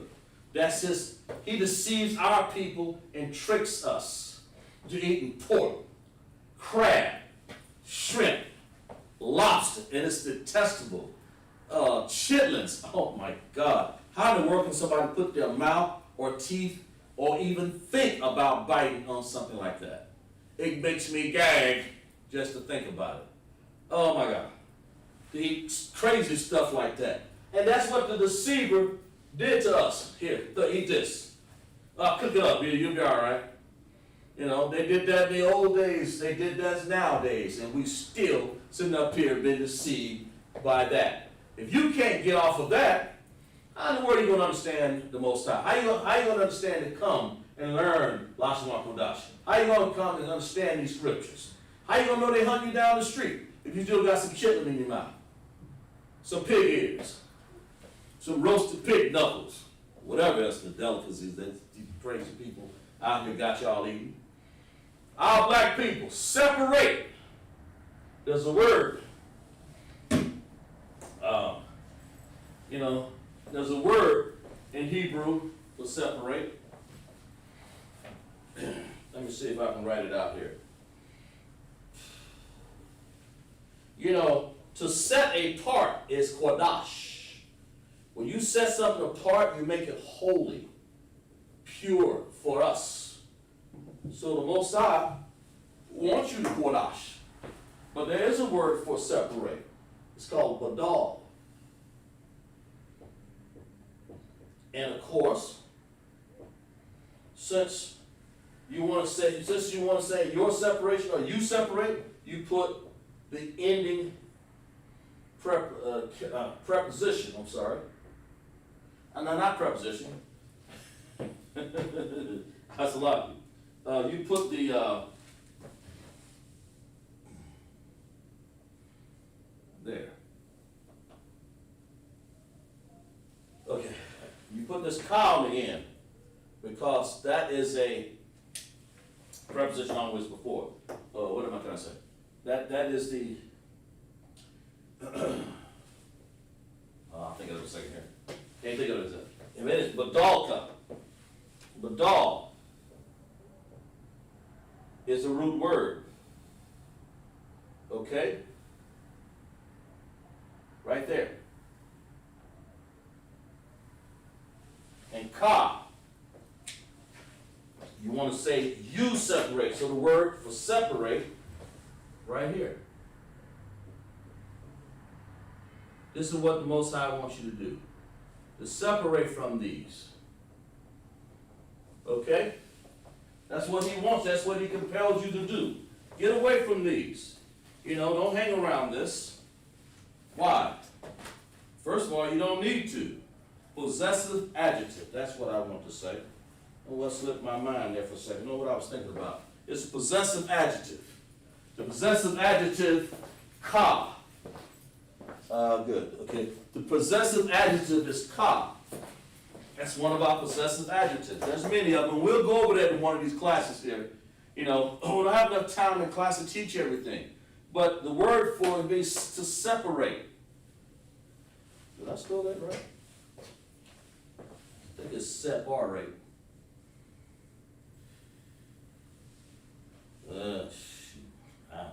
He deceives our people and tricks us to eating pork, crab, shrimp, lobster, and it's detestable. Chitlins, oh my God. How in the world can somebody put their mouth or teeth or even think about biting on something like that? It makes me gag just to think about it. Oh my God. To eat crazy stuff like that. And that's what the deceiver did to us. Here, eat this. Cook it up, you'll be all right. They did that in the old days. They did that nowadays. And we still sitting up here being deceived by that. If you can't get off of that, how in the world are you going to understand the Most High? How are you going to understand to come and learn LASHAWAN QADASH? How are you going to come and understand these scriptures? How are you going to know they hunt you down the street if you still got some chitlin in your mouth? Some pig ears. Some roasted pig knuckles. Whatever else the delicacies that these crazy people out here got y'all eating. Our black people, separate. There's a word. There's a word in Hebrew for separate. Let me see if I can write it out here. To set apart is QADASH. When you set something apart, you make it holy, pure for us. So the Most High wants you to QADASH. But there is a word for separate. It's called badal. And of course, since you want to say your separation or you separate, you put the ending preposition. I'm sorry. No, not preposition. That's a lot. You put the there. Okay. You put this comma in because that is a preposition always before. What am I trying to say? That is the I'll think of it in a second here. Can't think of it. It is badalka. Badal is a root word. Okay? Right there. And ka, you want to say you separate. So the word for separate, right here. This is what the Most High wants you to do. To separate from these. Okay? That's what he wants. That's what he compels you to do. Get away from these. Don't hang around this. Why? First of all, you don't need to. Possessive adjective. That's what I want to say. what slipped my mind there for a second. You know what I was thinking about? It's a possessive adjective. The possessive adjective, ka. Good, okay. The possessive adjective is ka. That's one of our possessive adjectives. There's many of them. We'll go over that in one of these classes here. You know, we don't have enough time in class to teach everything. But the word for it means to separate. Did I spell that right? I think it's separate. Shoot. I don't know.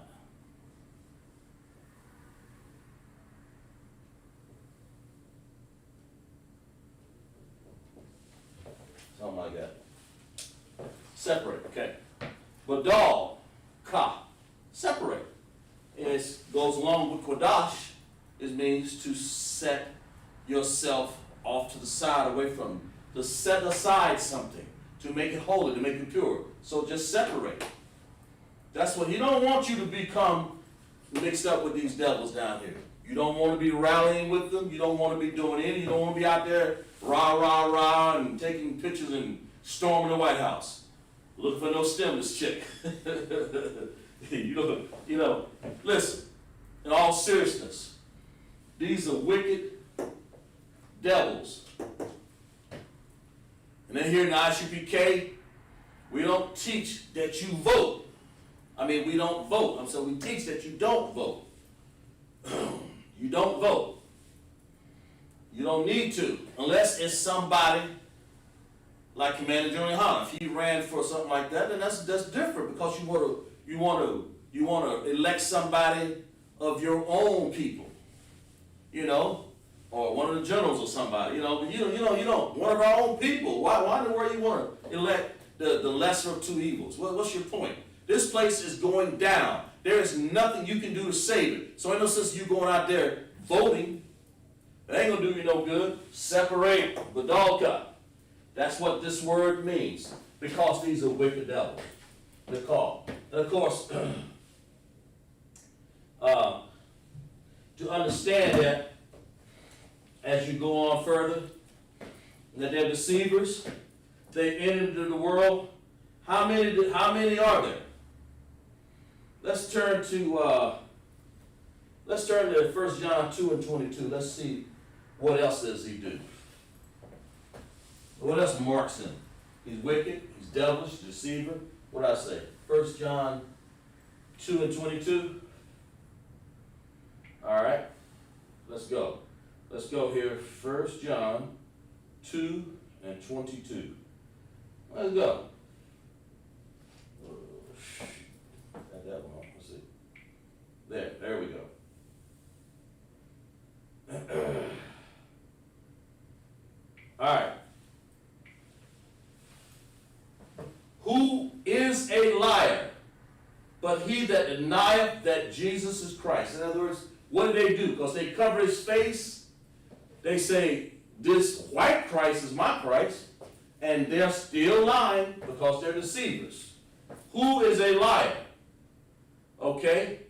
Something like that. Separate, okay. Badal, ka, separate. It goes along with QADASH. It means to set yourself off to the side, away from, to set aside something, to make it holy, to make it pure. So just separate. That's what he don't want you to become mixed up with these devils down here. You don't want to be rallying with them. You don't want to be doing any. You don't want to be out there rah, rah, rah, and taking pictures and storming the White House. Looking for no stimulus check. you know, listen, in all seriousness, these are wicked devils. And then here in the ISUPK, we don't teach that you vote. I mean, we don't vote. So we teach that you don't vote. You don't vote. You don't need to, unless it's somebody like Commander General Hahn. If he ran for something like that, then that's different, because you want to elect somebody of your own people, you know, or one of the generals or somebody, you know. But you don't one of our own people. Why in the world you want to elect the lesser of two evils? What's your point? This place is going down. There is nothing you can do to save it. So ain't no sense you going out there voting. It ain't gonna do you no good. Separate, badalka. That's what this word means, because these are wicked devils. They're called. And of course, to understand that, as you go on further, that they're deceivers, they entered into the world. How many are there? Let's turn to 1 John 2 and 22. Let's see what else does he do. What else marks him? He's wicked, he's devilish, deceiver. What did I say? 1 John 2 and 22. All right, let's go. Let's go here. 1 John 2 and 22. Let's go. Got that one. Let's see. There we go. All right. Who is a liar, but he that denieth that Jesus is Christ? In other words, what do they do? Because they cover his face, they say, this white Christ is my Christ, and they're still lying because they're deceivers. Who is a liar? Okay?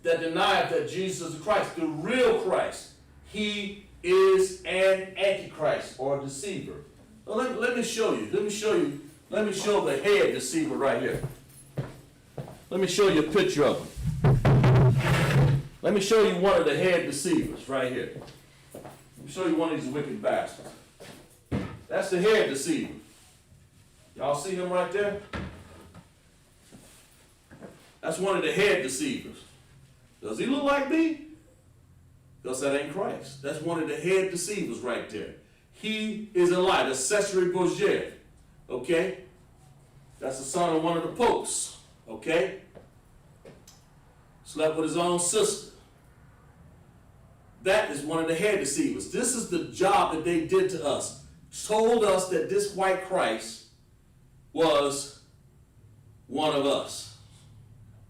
That denieth that Jesus is Christ, the real Christ. He is an antichrist or a deceiver. Well, let me show you. Let me show the head deceiver right here. Let me show you a picture of him. Let me show you one of the head deceivers right here. Let me show you one of these wicked bastards. That's the head deceiver. Y'all see him right there? That's one of the head deceivers. Does he look like me? Because that ain't Christ. That's one of the head deceivers right there. He is a liar. That's Cesare Borgia. Okay? That's the son of one of the popes. Okay? Slept with his own sister. That is one of the head deceivers. This is the job that they did to us. Told us that this white Christ was one of us.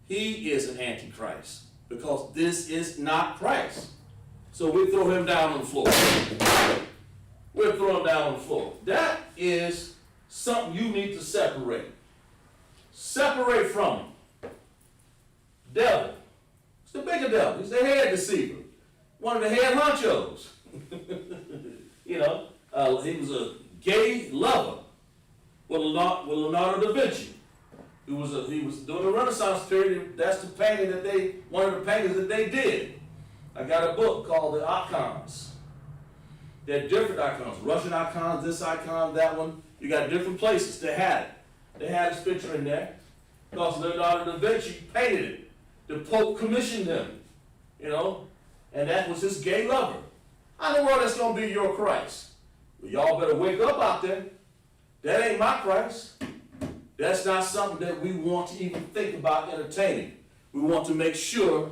He is an antichrist, because this is not Christ. So we throw him down on the floor. We'll throw him down on the floor. That is something you need to separate. Separate from him. Devil. It's the bigger devil. He's the head deceiver. One of the head honchos. You know, he was a gay lover. with Leonardo da Vinci. He was during the Renaissance period. That's the painting one of the paintings that they did. I got a book called The Icons. They're different icons, Russian icons, this icon, that one. You got different places. They had it. They had his picture in there because Leonardo da Vinci painted it. The Pope commissioned him, and that was his gay lover. How in the world that's going to be your Christ? Well, y'all better wake up out there. That ain't my Christ. That's not something that we want to even think about entertaining. We want to make sure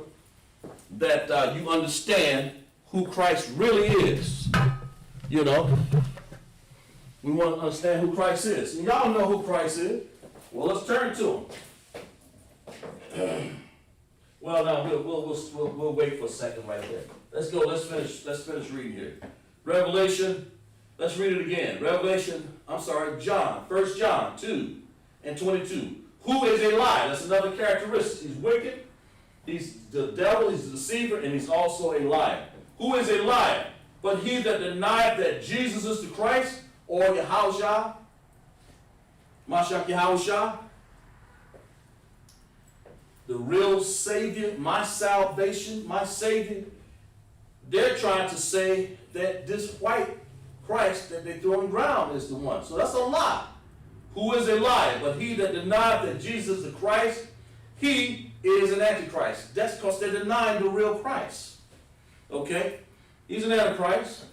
that you understand who Christ really is. We want to understand who Christ is. And y'all know who Christ is. Well, let's turn to him. Well, now we'll wait for a second right there. Let's go. Let's finish reading here. Revelation. Let's read it again. John. 1 John 2:22. Who is a liar? That's another characteristic. He's wicked. He's the devil. He's the deceiver, and he's also a liar. Who is a liar? But he that denieth that Jesus is the Christ, or Yahushua, Mashiach Yahushua, the real Savior, my salvation, my Savior. They're trying to say that this white Christ that they throw on the ground is the one. So that's a lie. Who is a liar? But he that denieth that Jesus is the Christ, he is an antichrist. That's because they're denying the real Christ. Okay? He's an antichrist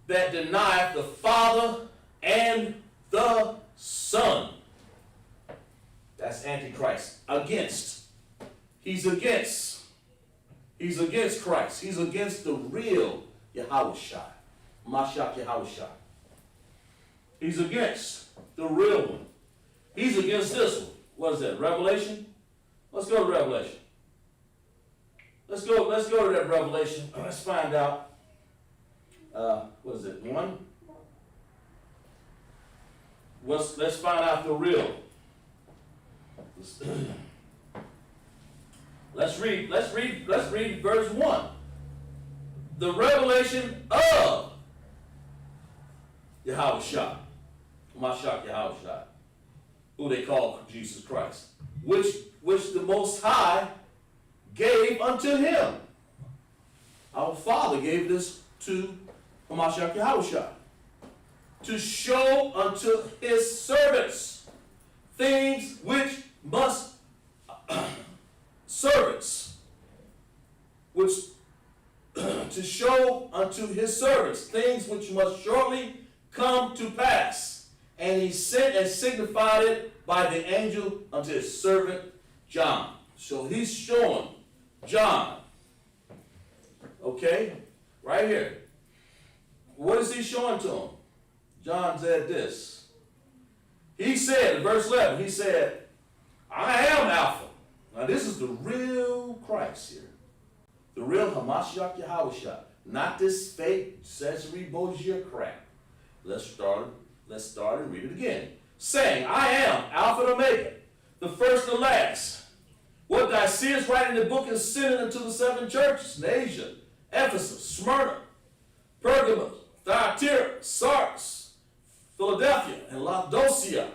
that denieth the Father and the Son. That's antichrist. Against. He's against Christ. He's against the real Yahushua, Mashiach Yahushua. He's against the real one. He's against this one. What is that? Revelation? Let's go to Revelation. Let's go to that Revelation. Let's find out. What is it? 1? Let's find out the real. Let's read verse 1. The revelation of Yahushua, Mashiach Yahushua, who they call Jesus Christ, which the Most High gave unto him. Our Father gave this to Mashiach Yahushua to show unto his servants things which must to show unto his servants things which must shortly come to pass. And he sent and signified it by the angel unto his servant John. So he's showing John. Okay? Right here. What is he showing to him? John said this. He said, in verse 11, he said, I am Alpha. Now this is the real Christ here. The real Hamashiach Yahushua. Not this fake Cesare Borgia crap. Let's start and read it again. Saying, I am Alpha and Omega, the first and the last. What thou seest right in the book is sent unto the 7 churches in Asia, Ephesus, Smyrna, Pergamos, Thyatira, Sardis, Philadelphia, and Laodicea.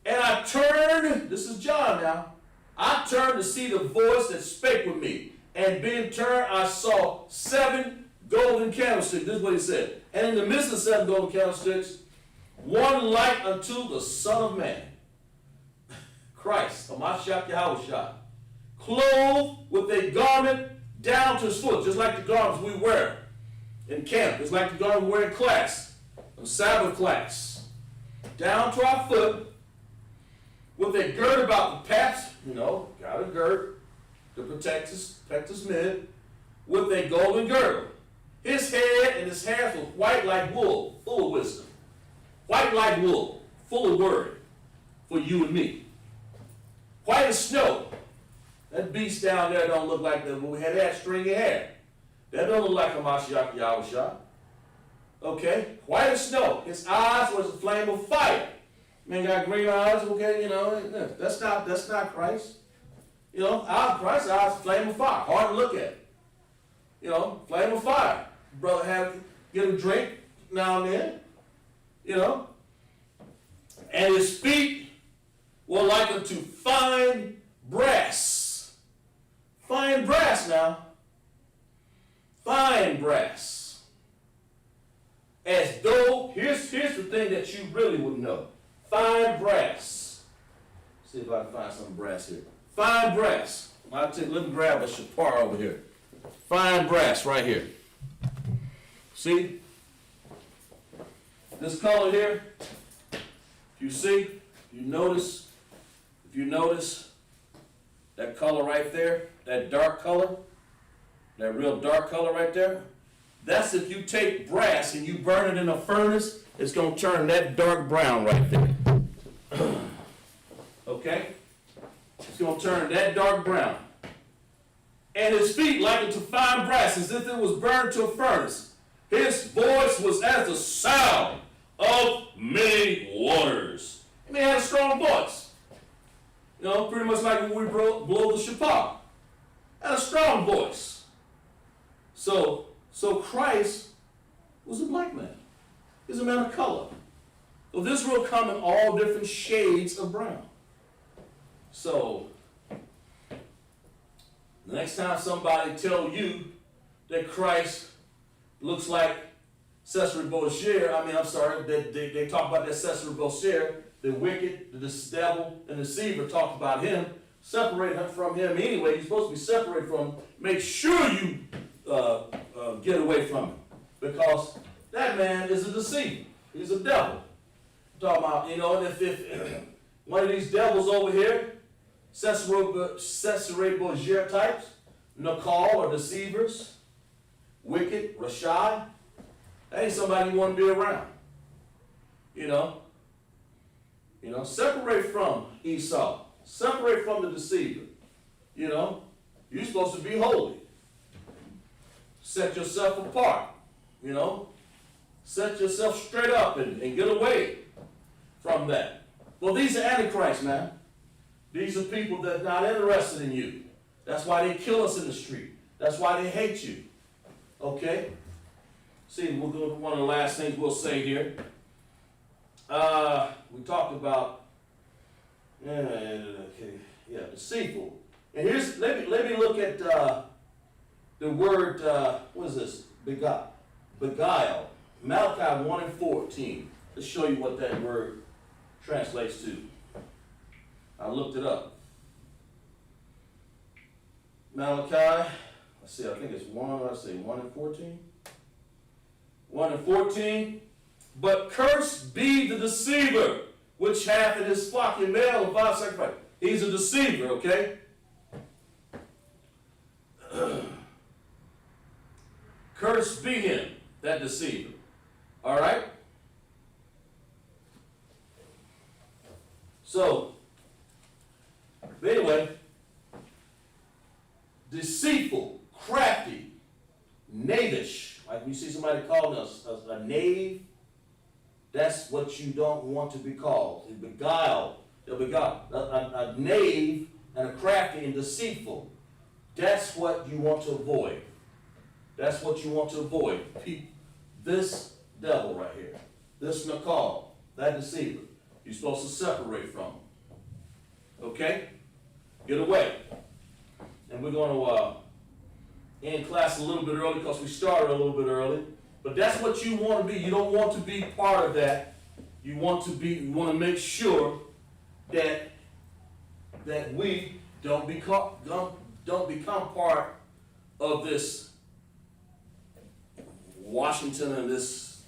And I turned, this is John now, I turned to see the voice that spake with me. And being turned, I saw 7 golden candlesticks. This is what he said. And in the midst of the 7 golden candlesticks, one like unto the Son of Man, Christ, Hamashiach Yahushua, clothed with a garment down to his foot, just like the garments we wear in camp. It's like the garment we wear in class, in Sabbath class. Down to our foot, with a girt about the paps, got a girt to protect his mid, with a golden girdle. His head and his hairs were white like wool, full of wisdom. White like wool, full of word for you and me. White as snow. That beast down there don't look like that. When we had that stringy hair, that don't look like a Mashiach Yahushua. Okay, white as snow. His eyes was a flame of fire. Man got green eyes. Okay, that's not Christ. Our Christ's eyes flame of fire. Hard to look at. Flame of fire. Brother get him a drink now and then. You know? And his feet were like unto fine brass. Fine brass now. Fine brass. As though, here's the thing that you really would know. Fine brass. See if I can find some brass here. Fine brass. Let me grab a chapar over here. Fine brass right here. See? This color here, you see, if you notice that color right there, that dark color, that real dark color right there, that's if you take brass and you burn it in a furnace, it's going to turn that dark brown right there. Okay? It's going to turn that dark brown. And his feet like unto fine brass, as if it was burned to a furnace. His voice was as the sound of many waters. I mean, he had a strong voice. You know, pretty much like when we blow the shofar. Had a strong voice. So Christ was a black man. He's a man of color. So this will come in all different shades of brown. So the next time somebody tell you that Christ looks like Cesare Borgia, they talk about that Cesare Borgia, the wicked, the devil, and the deceiver, talk about him, separate him from him anyway. You're supposed to be separated from him. Make sure you get away from him, because that man is a deceiver. He's a devil. I'm talking about, you know, if one of these devils over here, Cesare Borgia types, Nakal or deceivers, wicked, Rashai, that ain't somebody you want to be around. You know, separate from Esau. Separate from the deceiver. You know, you're supposed to be holy. Set yourself apart. You know, set yourself straight up and get away from that. Well, these are antichrists, man. These are people that are not interested in you. That's why they kill us in the street. That's why they hate you. Okay? See, we'll go to one of the last things we'll say here. We talked about, deceitful. And here's, let me look at the word, what is this? Beguile. Malachi 1:14. Let's show you what that word translates to. I looked it up. Malachi, let's see, I think it's 1:14. 1:14. But cursed be the deceiver, which hath in his flock a male of vile sacrifice. He's a deceiver, okay? Cursed be him, that deceiver. All right? So, anyway, deceitful, crafty, knavish. Like we see somebody calling us a knave, that's what you don't want to be called. Beguiled. A knave and a crafty and deceitful. That's what you want to avoid. That's what you want to avoid. This devil right here, this Nakal, that deceiver, you're supposed to separate from him. Okay? Get away. And we're going to end class a little bit early because we started a little bit early. But that's what you want to be. You don't want to be part of that. You want to make sure that we don't become part of this Washington and this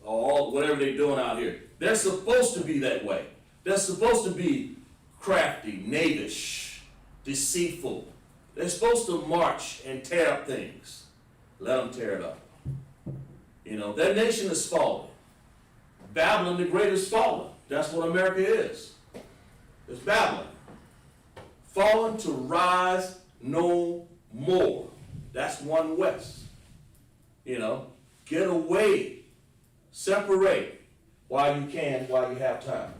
all whatever they're doing out here. They're supposed to be that way. They're supposed to be crafty, knavish, deceitful. They're supposed to march and tear up things. Let them tear it up. You know, that nation is fallen. Babylon the Great is fallen. That's what America is. It's Babylon. Fallen to rise no more. That's one west. You know, get away. Separate while you can, while you have time.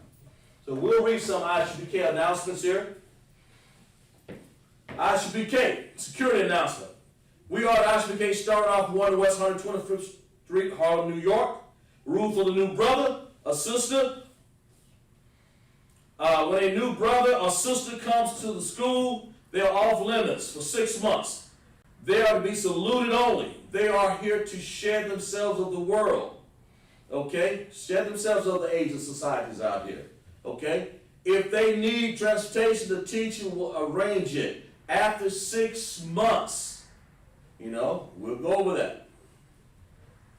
So we'll read some ISUPK announcements here. ISUPK, security announcement. We are at ISUPK, starting off 1 West 125th Street, Harlem, New York. Rule for the new brother. a sister, when a new brother or sister comes to the school, they are off limits for 6 months. They are to be saluted only. They are here to shed themselves of the world. Okay? Shed themselves of the age of societies out here. Okay? If they need transportation, the teacher will arrange it after 6 months. You know, we'll go over that.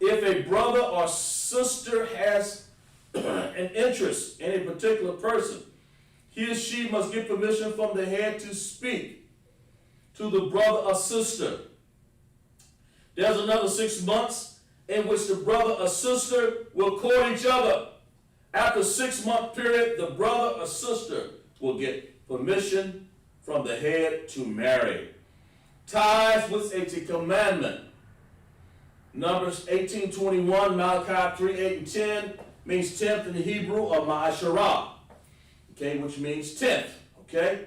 If a brother or sister has an interest in a particular person, he or she must get permission from the head to speak to the brother or sister. There's another 6 months in which the brother or sister will court each other. After a 6-month period, the brother or sister will get permission from the head to marry. Tithes, which is a commandment. Numbers 18:21, Malachi 3:8 and 10 means tenth in the Hebrew, or ma'asharah, okay, which means tenth. Okay,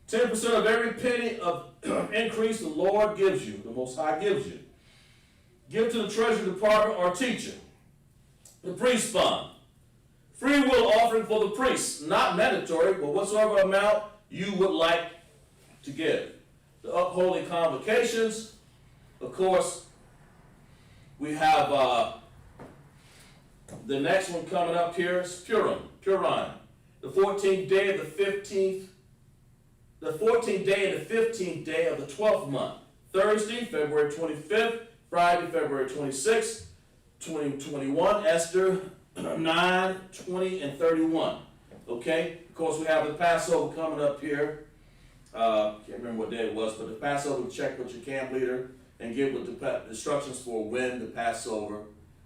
10% of every penny of increase the Lord gives you, the Most High gives you. Give to the treasury department or teacher. The priest fund. Free will offering for the priests, not mandatory, but whatsoever amount you would like to give. The upholding convocations, of course, we have the next one coming up here is Purim. The 14th day of the 15th, the 14th day and the 15th day of the 12th month. Thursday, February 25th, Friday, February 26th, 2021, Esther 9, 20, and 31. Okay? Of course, we have the Passover coming up here. Can't remember what day it was, but the Passover, check with your camp leader and get with the instructions for when the Passover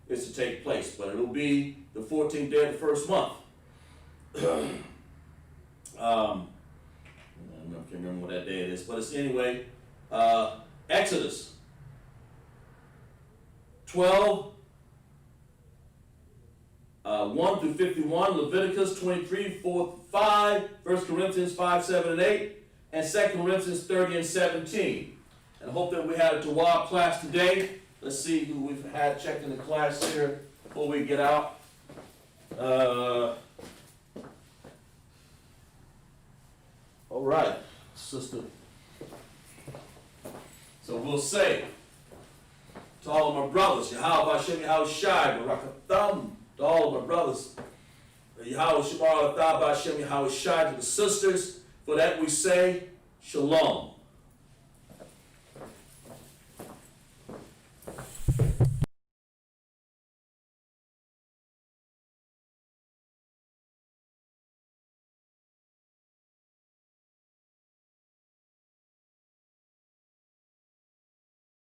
is to take place. But it'll be the 14th day of the first month. I can't remember what that day it is, but it's anyway, Exodus 12, 1 through 51, Leviticus 23, 4 5, 1 Corinthians 5, 7, and 8, and 2 Corinthians 30 and 17. And I hope that we had a Tawab class today. Let's see who we've had checked in the class here before we get out. All right, sister. So we'll say to all of my brothers, Yahweh Hashem Yahweh Shai, Barakatham, to all of my brothers, Yahweh Shemar Athab Hashem Yahweh Shai, to the sisters, for that we say, Shalom.